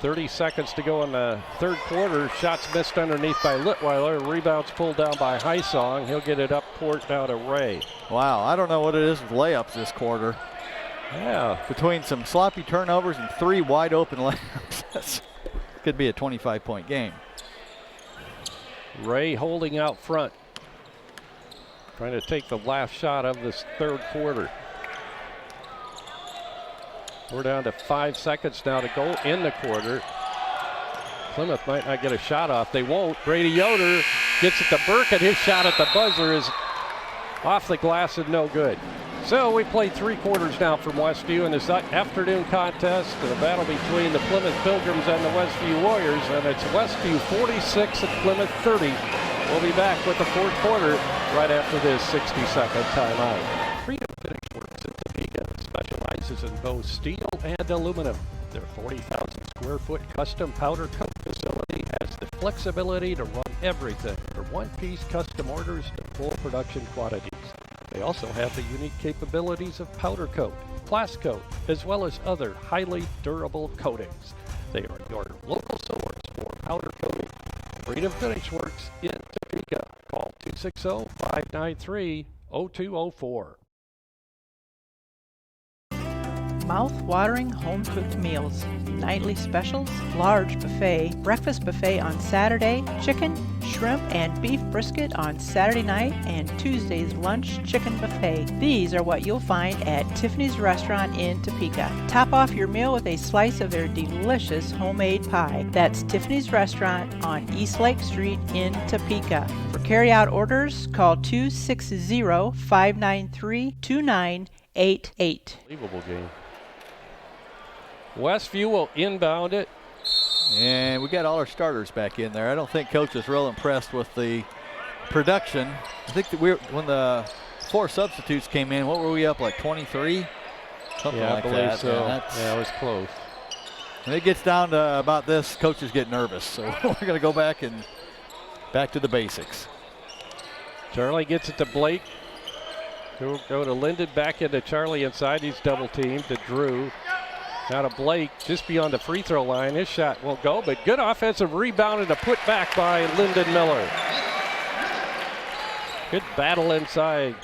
Speaker 3: 30 seconds to go in the third quarter. Shots missed underneath by Litweiler. Rebounds pulled down by Hysong. He'll get it up court now to Ray.
Speaker 6: Wow, I don't know what it is with layups this quarter.
Speaker 3: Yeah.
Speaker 6: Between some sloppy turnovers and 3 wide open layups, this could be a 25-point game.
Speaker 3: Ray holding out front. Trying to take the last shot of this third quarter. We're down to 5 seconds now to go in the quarter. Plymouth might not get a shot off. They won't. Brady Yoder gets it to Burkett. His shot at the buzzer is off the glass and no good. So we played 3 quarters now from Westview in this afternoon contest. The battle between the Plymouth Pilgrims and the Westview Warriors. And it's Westview 46 and Plymouth 30. We'll be back with the fourth quarter right after this 60-second timeout. Freedom Finish Works in Topeka specializes in both steel and aluminum. Their 40,000 square foot custom powder coat facility has the flexibility to run everything from one-piece custom orders to full production quantities. They also have the unique capabilities of powder coat, glass coat, as well as other highly durable coatings. They are your local source for powder coating. Freedom Finish Works in Topeka. Call 260-593-0204.
Speaker 7: Mouth-watering home-cooked meals, nightly specials, large buffet, breakfast buffet on Saturday, chicken, shrimp, and beef brisket on Saturday night, and Tuesday's lunch chicken buffet. These are what you'll find at Tiffany's Restaurant in Topeka. Top off your meal with a slice of their delicious homemade pie. That's Tiffany's Restaurant on East Lake Street in Topeka. For carry-out orders, call 260-593-2988.
Speaker 3: Unbelievable game. Westview will inbound it.
Speaker 6: And we got all our starters back in there. I don't think Coach is real impressed with the production. I think that when the 4 substitutes came in, what were we up, like 23? Something like that.
Speaker 3: I believe so. Yeah, it was close.
Speaker 6: When it gets down to about this, coaches get nervous. So we're going to go back to the basics.
Speaker 3: Charlie gets it to Blake. Go to Linden, back into Charlie inside. He's double teamed to Drew. Now to Blake, just beyond the free throw line. His shot won't go, but good offensive rebound and a put back by Lyndon Miller. Good battle inside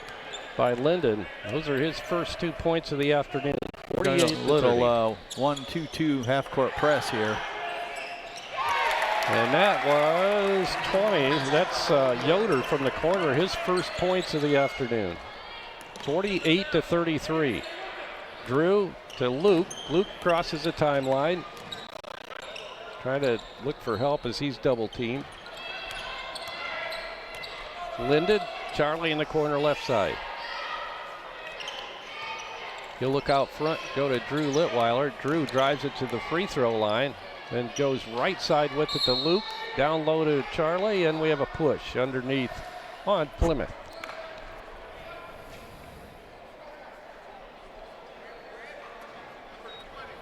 Speaker 3: by Linden. Those are his first 2 points of the afternoon.
Speaker 6: Got a little 1-2-2 half-court press here.
Speaker 3: And that was 20. That's Yoder from the corner, his first points of the afternoon. 48-33. Drew to Luke. Luke crosses the timeline. Trying to look for help as he's double teamed. Linden, Charlie in the corner left side. He'll look out front, go to Drew Litweiler. Drew drives it to the free throw line, then goes right side with it to Luke. Down low to Charlie, and we have a push underneath on Plymouth.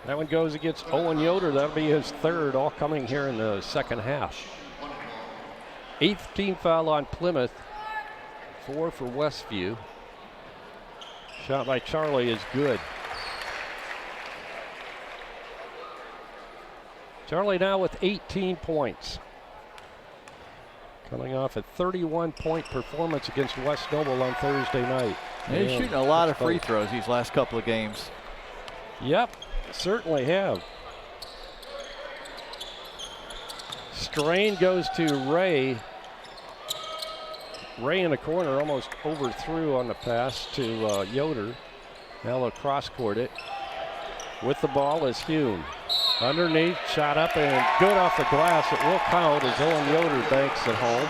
Speaker 3: That one goes against Owen Yoder. That'll be his third, all coming here in the second half. 8th team foul on Plymouth. 4 for Westview. Shot by Charlie is good. Charlie now with 18 points. Coming off a 31-point performance against West Noble on Thursday night.
Speaker 6: He's shooting a lot of free throws these last couple of games.
Speaker 3: Yep, certainly have. Strain goes to Ray. Ray in the corner almost overthrew on the pass to Yoder. Now they'll cross-court it. With the ball is Hume. Underneath, shot up and good off the glass. It will count as Owen Yoder banks it home,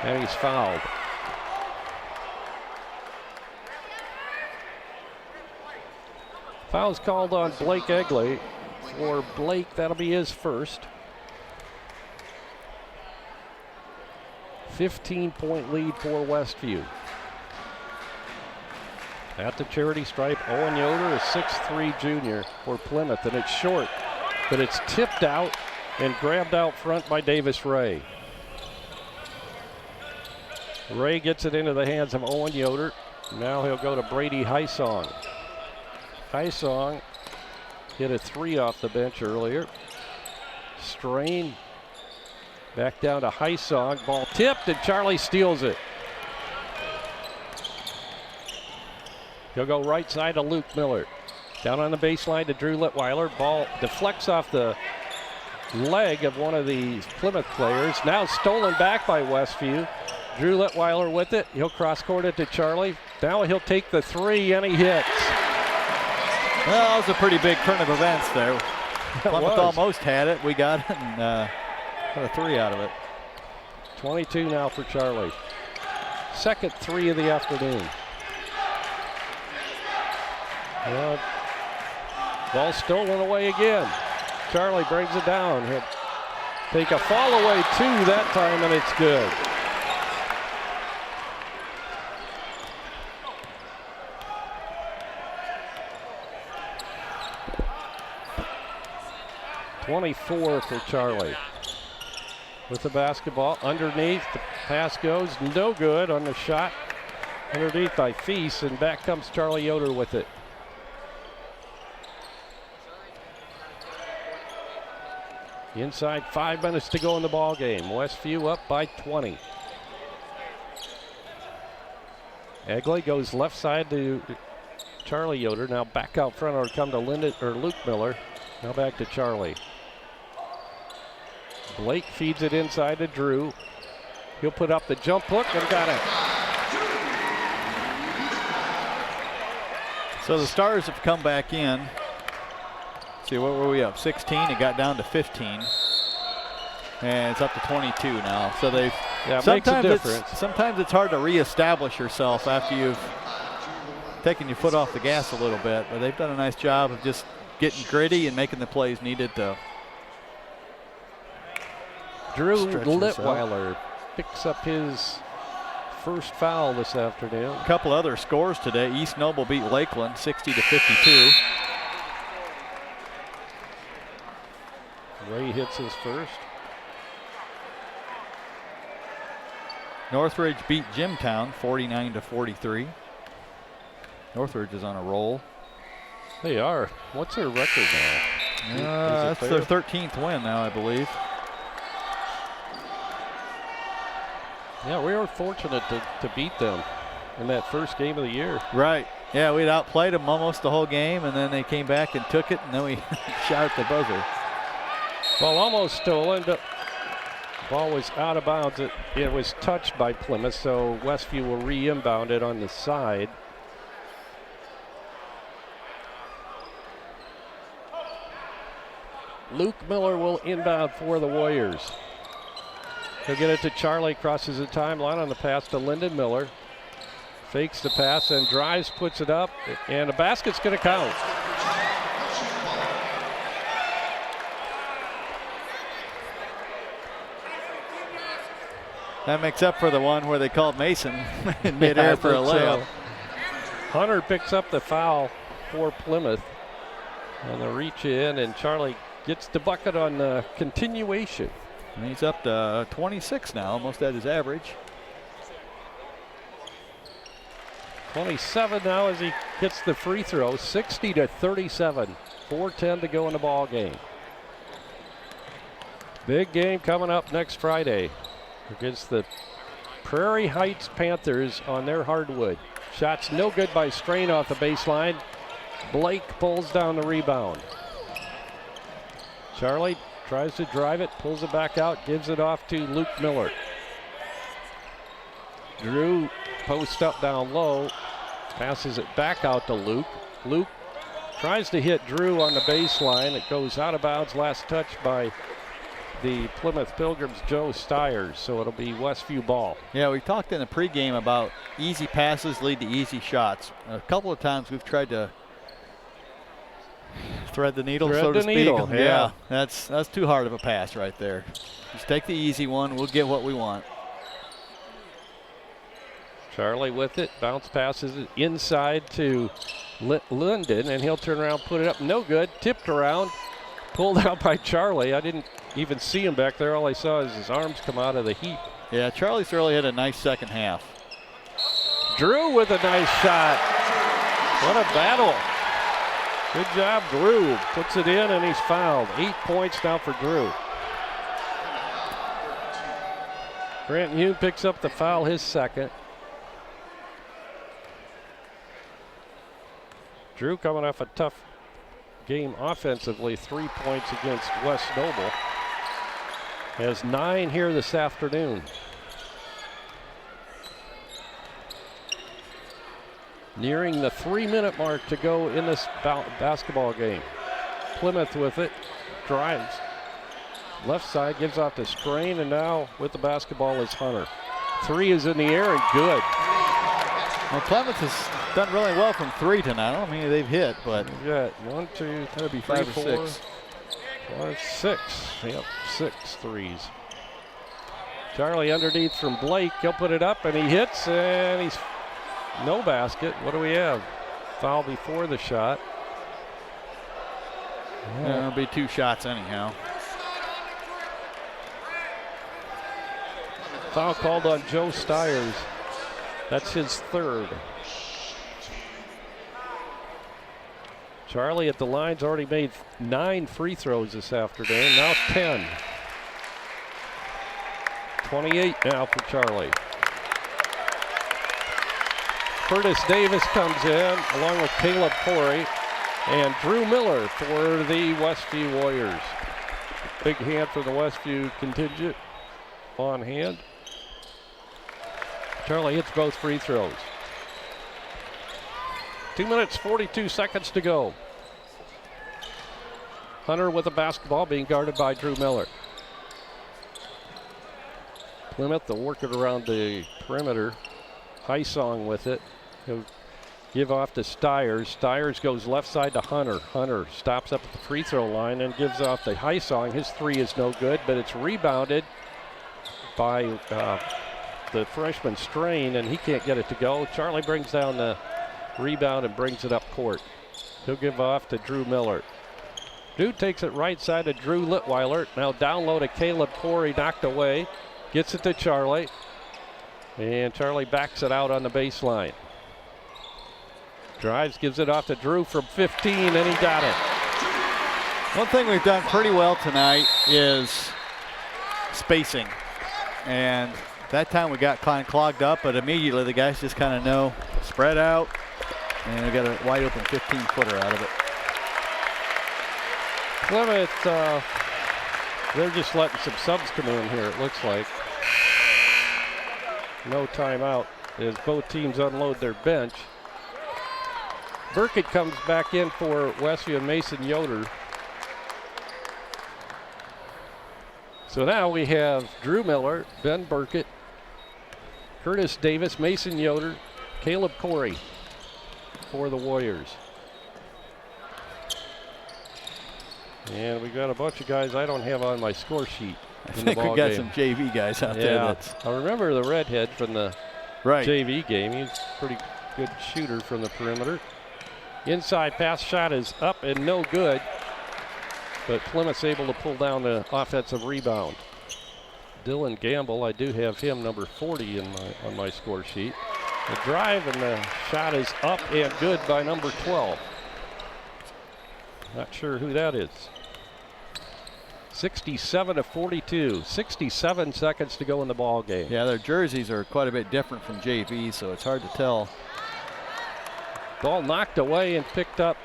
Speaker 3: and he's fouled. Foul's called on Blake Egley. For Blake, that'll be his first. 15-point lead for Westview. At the charity stripe, Owen Yoder, a 6'3" junior for Plymouth, and it's short, but it's tipped out and grabbed out front by Davis Ray. Ray gets it into the hands of Owen Yoder. Now he'll go to Brady Hysong. Hysong hit a 3 off the bench earlier. Strain back down to Hysong. Ball tipped and Charlie steals it. He'll go right side to Luke Miller. Down on the baseline to Drew Litweiler. Ball deflects off the leg of one of the Plymouth players. Now stolen back by Westview. Drew Litweiler with it. He'll cross-court it to Charlie. Now he'll take the 3 and he hits.
Speaker 6: Well, that was a pretty big turn of events there. Plymouth almost had it. We got it and got a 3 out of it.
Speaker 3: 22 now for Charlie. Second 3 of the afternoon. Ball stolen away again. Charlie brings it down. He'll take a fall away 2 that time, and it's good. .24 for Charlie. With the basketball underneath, the pass goes no good on the shot. Underneath by Feast, and back comes Charlie Yoder with it. Inside 5 minutes to go in the ball game. Westview up by 20. Egley goes left side to Charlie Yoder. Now back out front, or come to Luke Miller. Now back to Charlie. Blake feeds it inside to Drew. He'll put up the jump hook and got it.
Speaker 6: So the Stars have come back in. See, what were we up? 16. It got down to 15. And it's up to 22 now. So they've
Speaker 3: makes a difference.
Speaker 6: Sometimes it's hard to reestablish yourself after you've taken your foot off the gas a little bit. But they've done a nice job of just getting gritty and making the plays needed to
Speaker 3: Drew
Speaker 6: stretch this out.
Speaker 3: Litweiler picks up his first foul this afternoon.
Speaker 6: A couple other scores today. East Noble beat Lakeland 60-52.
Speaker 3: Ray hits his first.
Speaker 6: Northridge beat Jimtown 49-43. Northridge is on a roll.
Speaker 3: They are. What's their record now?
Speaker 6: That's their 13th win now, I believe.
Speaker 3: Yeah, we were fortunate to beat them in that first game of the year.
Speaker 6: Right. Yeah, we'd outplayed them almost the whole game, and then they came back and took it, and then we shot at the buzzer.
Speaker 3: Ball almost stolen, but ball was out of bounds. It was touched by Plymouth, so Westview will re-inbound it on the side. Luke Miller will inbound for the Warriors. He'll get it to Charlie, crosses the timeline on the pass to Lyndon Miller. Fakes the pass and drives, puts it up, and the basket's going to count.
Speaker 6: That makes up for the one where they called Mason in midair for a layup.
Speaker 3: So. Hunter picks up the foul for Plymouth. And the reach in, and Charlie gets the bucket on the continuation.
Speaker 6: And he's up to 26 now, almost at his average.
Speaker 3: 27 now as he gets the free throw. 60-37. 4:10 to go in the ball game. Big game coming up next Friday against the Prairie Heights Panthers on their hardwood. Shots no good by Strain off the baseline. Blake pulls down the rebound. Charlie tries to drive it, pulls it back out, gives it off to Luke Miller. Drew posts up down low, passes it back out to Luke. Luke tries to hit Drew on the baseline. It goes out of bounds, last touch by the Plymouth Pilgrims' Joe Stiers, so it'll be Westview ball.
Speaker 6: Yeah, we talked in the pregame about easy passes lead to easy shots. A couple of times we've tried to thread the needle, so to speak. Yeah, that's too hard of a pass right there. Just take the easy one. We'll get what we want.
Speaker 3: Charlie with it, bounce passes it inside to London, and he'll turn around, put it up, no good, tipped around, pulled out by Charlie. I didn't even see him back there. All I saw is his arms come out of the heap.
Speaker 6: Yeah, Charlie's really had a nice second half.
Speaker 3: Drew with a nice shot. What a battle. Good job, Drew. Puts it in, and he's fouled. 8 points now for Drew. Grant Hume picks up the foul, his second. Drew coming off a tough game offensively. 3 points against West Noble. Has 9 here this afternoon. Nearing the 3-minute mark to go in this basketball game. Plymouth with it, drives. Left side, gives off to Strain, and now with the basketball is Hunter. 3 is in the air and good.
Speaker 6: Well, Plymouth has done really well from 3 tonight. I don't mean they've hit, but
Speaker 3: yeah, 1, 2,
Speaker 6: that'll be
Speaker 3: 3,
Speaker 6: 5 or 6.
Speaker 3: 5, 6. Yep, 6 threes. Charlie underneath from Blake. He'll put it up, and he hits, and he's no basket. What do we have? Foul before the shot.
Speaker 6: Yeah, it'll be 2 shots anyhow.
Speaker 3: Foul called on Joe Stiers. That's his 3rd. Charlie at the line's already made 9 free throws this afternoon. Now 10. 28 now for Charlie. Curtis Davis comes in along with Caleb Corey and Drew Miller for the Westview Warriors. Big hand for the Westview contingent on hand. Charlie hits both free throws. 2 minutes, 42 seconds to go. Hunter with the basketball being guarded by Drew Miller. Plymouth, they'll work it around the perimeter. Hysong with it. He'll give off to Stiers. Stiers goes left side to Hunter. Hunter stops up at the free throw line and gives off to Hysong. His 3 is no good, but it's rebounded by the freshman Strain, and he can't get it to go. Charlie brings down the rebound and brings it up court. He'll give off to Drew Miller. Drew takes it right side to Drew Litweiler. Now down low to Caleb Corey, knocked away. Gets it to Charlie. And Charlie backs it out on the baseline. Drives, gives it off to Drew from 15, and he got it.
Speaker 6: One thing we've done pretty well tonight is spacing. And that time we got kind of clogged up, but immediately the guys just kind of know, spread out, and we got a wide open 15-footer out of it.
Speaker 3: Plymouth, they're just letting some subs come in here, it looks like. No timeout as both teams unload their bench. Burkett comes back in for Westview and Mason Yoder. So now we have Drew Miller, Ben Burkett, Curtis Davis, Mason Yoder, Caleb Corey for the Warriors. And we got a bunch of guys I don't have on my score sheet.
Speaker 6: I think we got some JV guys out there.
Speaker 3: I remember the redhead from the JV game. He's a pretty good shooter from the perimeter. Inside pass shot is up and no good. But Plymouth's able to pull down the offensive rebound. Dylan Gamble, I do have him number 40 on my score sheet. The drive and the shot is up and good by number 12. Not sure who that is. 67-42, 67 seconds to go in the ball game.
Speaker 6: Yeah, their jerseys are quite a bit different from JV, so it's hard to tell.
Speaker 3: Ball knocked away and picked up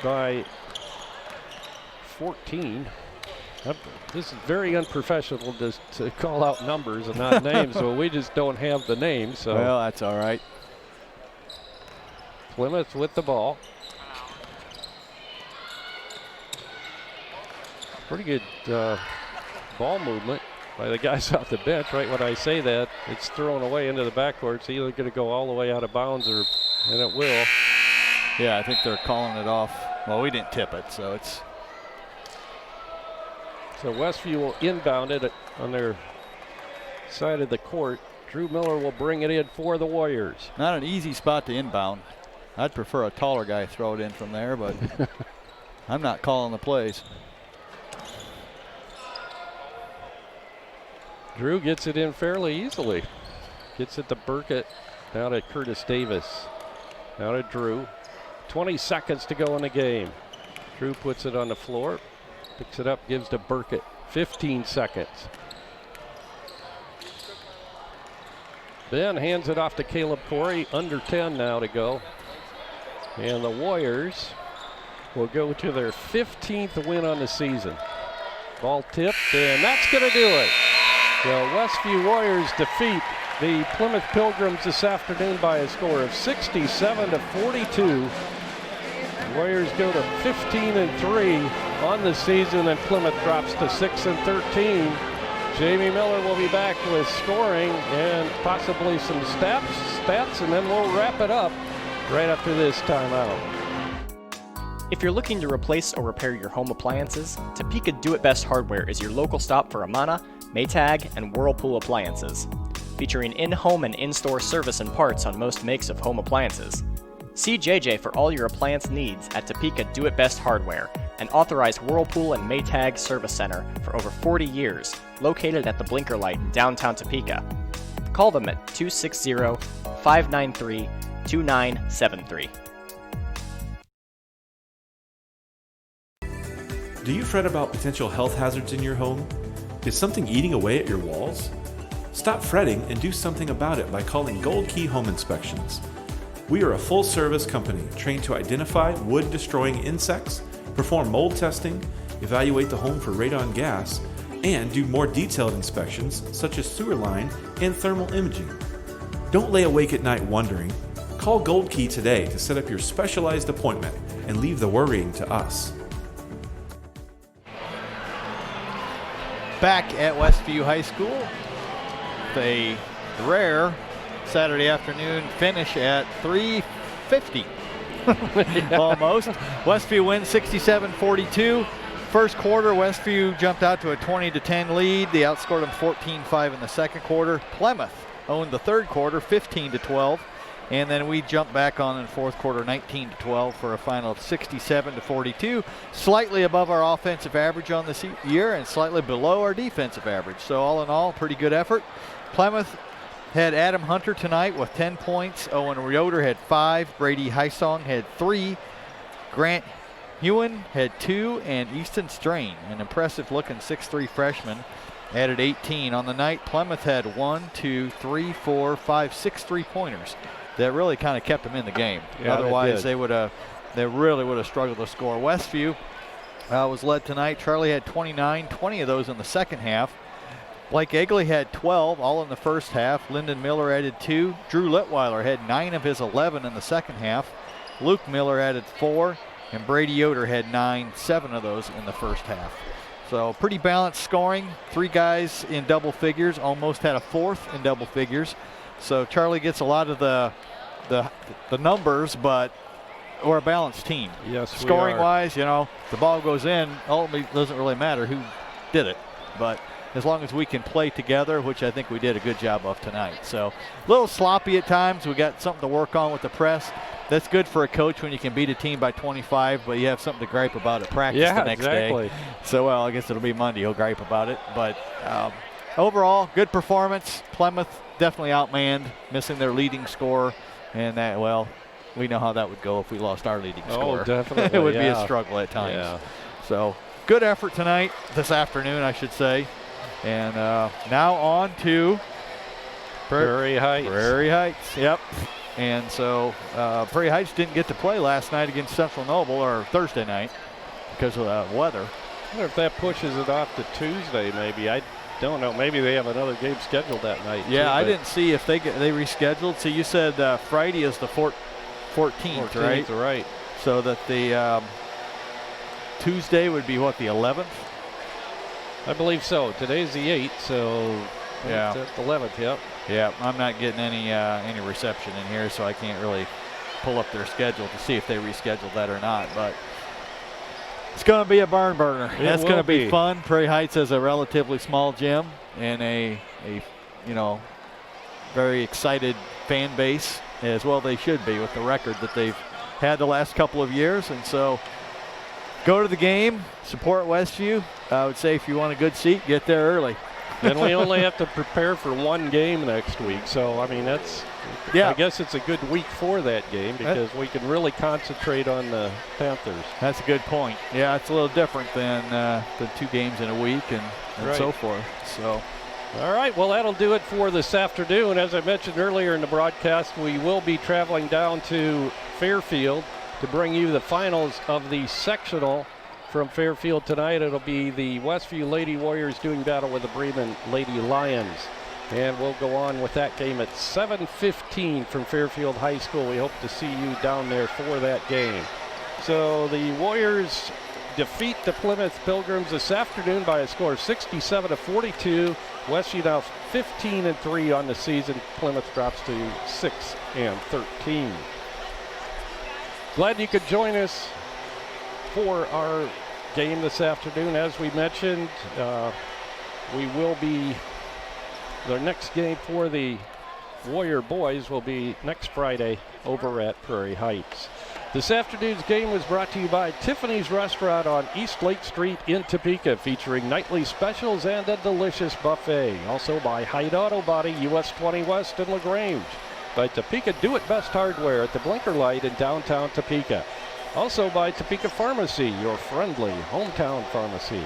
Speaker 3: by 14. This is very unprofessional to call out numbers and not names, so we just don't have the names. So
Speaker 6: well, that's all right.
Speaker 3: Plymouth with the ball. Pretty good ball movement by the guys off the bench. Right when I say that, it's thrown away into the backcourt. It's either going to go all the way out of bounds and it will.
Speaker 6: Yeah, I think they're calling it off. Well, we didn't tip it, so it's.
Speaker 3: So Westview will inbound it on their side of the court. Drew Miller will bring it in for the Warriors.
Speaker 6: Not an easy spot to inbound. I'd prefer a taller guy throw it in from there, but I'm not calling the plays.
Speaker 3: Drew gets it in fairly easily. Gets it to Burkett. Now to Curtis Davis. Now to Drew. 20 seconds to go in the game. Drew puts it on the floor. Picks it up, gives to Burkett. 15 seconds. Ben hands it off to Caleb Corey. Under 10 now to go. And the Warriors will go to their 15th win on the season. Ball tipped, and that's going to do it. The Westview Warriors defeat the Plymouth Pilgrims this afternoon by a score of 67-42. The Warriors go to 15-3 on the season, and Plymouth drops to 6-13. Jamie Miller will be back with scoring and possibly some stats, and then we'll wrap it up right after this timeout.
Speaker 8: If you're looking to replace or repair your home appliances, Topeka Do It Best Hardware is your local stop for Amana, Maytag, and Whirlpool appliances. Featuring in-home and in-store service and parts on most makes of home appliances. See JJ for all your appliance needs at Topeka Do It Best Hardware, an authorized Whirlpool and Maytag service center for over 40 years, located at the Blinker Light in downtown Topeka. Call them at 260-593-2973.
Speaker 9: Do you fret about potential health hazards in your home? Is something eating away at your walls? Stop fretting and do something about it by calling Gold Key Home Inspections. We are a full-service company trained to identify wood-destroying insects, perform mold testing, evaluate the home for radon gas, and do more detailed inspections such as sewer line and thermal imaging. Don't lay awake at night wondering. Call Gold Key today to set up your specialized appointment and leave the worrying to us.
Speaker 6: Back at Westview High School, a rare Saturday afternoon finish at 3:50. Almost. Westview wins 67-42. First quarter, Westview jumped out to a 20-10 lead. They outscored them 14-5 in the second quarter. Plymouth owned the third quarter, 15-12. And then we jumped back on in the fourth quarter, 19-12 for a final of 67-42. Slightly above our offensive average on this year and slightly below our defensive average. So all in all, pretty good effort. Plymouth had Adam Hunter tonight with 10 points. Owen Yoder had 5. Brady Heisong had 3. Grant Hewen had 2. And Easton Strain, an impressive-looking 6'3 freshman, added 18. On the night, Plymouth had 6 3-pointers that really kind of kept them in the game.
Speaker 3: Yeah,
Speaker 6: otherwise, they really would have struggled to score. Westview was led tonight. Charlie had 29, 20 of those in the second half. Blake Egley had 12, all in the first half. Lyndon Miller added 2. Drew Litweiler had 9 of his 11 in the second half. Luke Miller added 4, and Brady Yoder had 9, 7 of those in the first half. So pretty balanced scoring. 3 guys in double figures, almost had a 4th in double figures. So Charlie gets a lot of the numbers, but we're a balanced team.
Speaker 3: Yes,
Speaker 6: Scoring-wise, you know, the ball goes in, ultimately doesn't really matter who did it. But as long as we can play together, which I think we did a good job of tonight. So a little sloppy at times. We got something to work on with the press. That's good for a coach when you can beat a team by 25, but you have something to gripe about at practice the next day. So, well, I guess it'll be Monday. He'll gripe about it. But overall, good performance. Plymouth definitely outmanned, missing their leading scorer. And that, well, we know how that would go if we lost our leading scorer.
Speaker 3: Oh, definitely.
Speaker 6: It would be a struggle at times.
Speaker 3: Yeah.
Speaker 6: So, good effort tonight, this afternoon, I should say. And now on to
Speaker 3: Prairie Heights.
Speaker 6: Prairie Heights, yep. And so Prairie Heights didn't get to play last night against Central Noble, or Thursday night, because of the weather.
Speaker 3: I wonder if that pushes it off to Tuesday, maybe. I don't know. Maybe they have another game scheduled that night.
Speaker 6: Yeah,
Speaker 3: too,
Speaker 6: I didn't see if they rescheduled. So you said Friday is the 14th, right?
Speaker 3: Right.
Speaker 6: So that the Tuesday would be what, the 11th?
Speaker 3: I believe so. Today's the 8th, so
Speaker 6: yeah,
Speaker 3: it's the 11th. Yep.
Speaker 6: Yeah, I'm not getting any reception in here, so I can't really pull up their schedule to see if they rescheduled that or not. But it's going to be a barn burner. That's going to be fun. Prairie Heights has a relatively small gym and a very excited fan base, as well they should be with the record that they've had the last couple of years. And so go to the game, support Westview. I would say if you want a good seat, get there early.
Speaker 3: And we only have to prepare for one game next week. So, I mean, I guess it's a good week for that game because we can really concentrate on the Panthers.
Speaker 6: That's a good point. Yeah, it's a little different than 2 games in a week and so forth. So,
Speaker 3: all right, well, that'll do it for this afternoon. As I mentioned earlier in the broadcast, we will be traveling down to Fairfield to bring you the finals of the sectional from Fairfield tonight. It'll be the Westview Lady Warriors doing battle with the Bremen Lady Lions. And we'll go on with that game at 7:15 from Fairfield High School. We hope to see you down there for that game. So the Warriors defeat the Plymouth Pilgrims this afternoon by a score of 67-42. Westview now 15-3 on the season. Plymouth drops to 6-13. Glad you could join us for our game this afternoon. As we mentioned, we will be, the next game for the Warrior boys will be next Friday over at Prairie Heights. This afternoon's game was brought to you by Tiffany's Restaurant on East Lake Street in Topeka, featuring nightly specials and a delicious buffet. Also by Hyde Auto Body, US 20 West in LaGrange. By Topeka Do It Best Hardware at the Blinker Light in downtown Topeka. Also by Topeka Pharmacy, your friendly hometown pharmacy.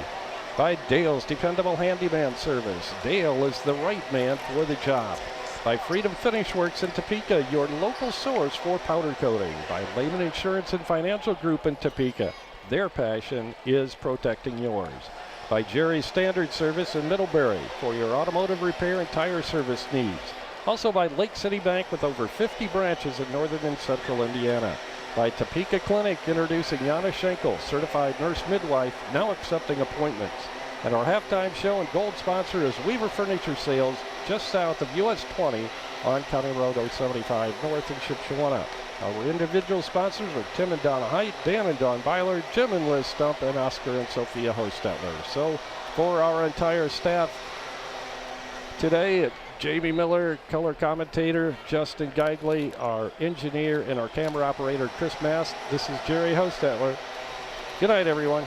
Speaker 3: By Dale's Dependable Handyman Service. Dale is the right man for the job. By Freedom Finish Works in Topeka, your local source for powder coating. By Lehman Insurance and Financial Group in Topeka. Their passion is protecting yours. By Jerry's Standard Service in Middlebury for your automotive repair and tire service needs. Also by Lake City Bank with over 50 branches in northern and central Indiana. By Topeka Clinic, introducing Yana Schenkel, certified nurse midwife, now accepting appointments. And our halftime show and gold sponsor is Weaver Furniture Sales, just south of US 20 on County Road 075 north in Shipshewana. Our individual sponsors are Tim and Donna Height, Dan and Dawn Byler, Jim and Liz Stump, and Oscar and Sophia Hostetler. So for our entire staff today, Jamie Miller, color commentator, Justin Geigley, our engineer, and our camera operator, Chris Mast. This is Jerry Hostetler. Good night, everyone.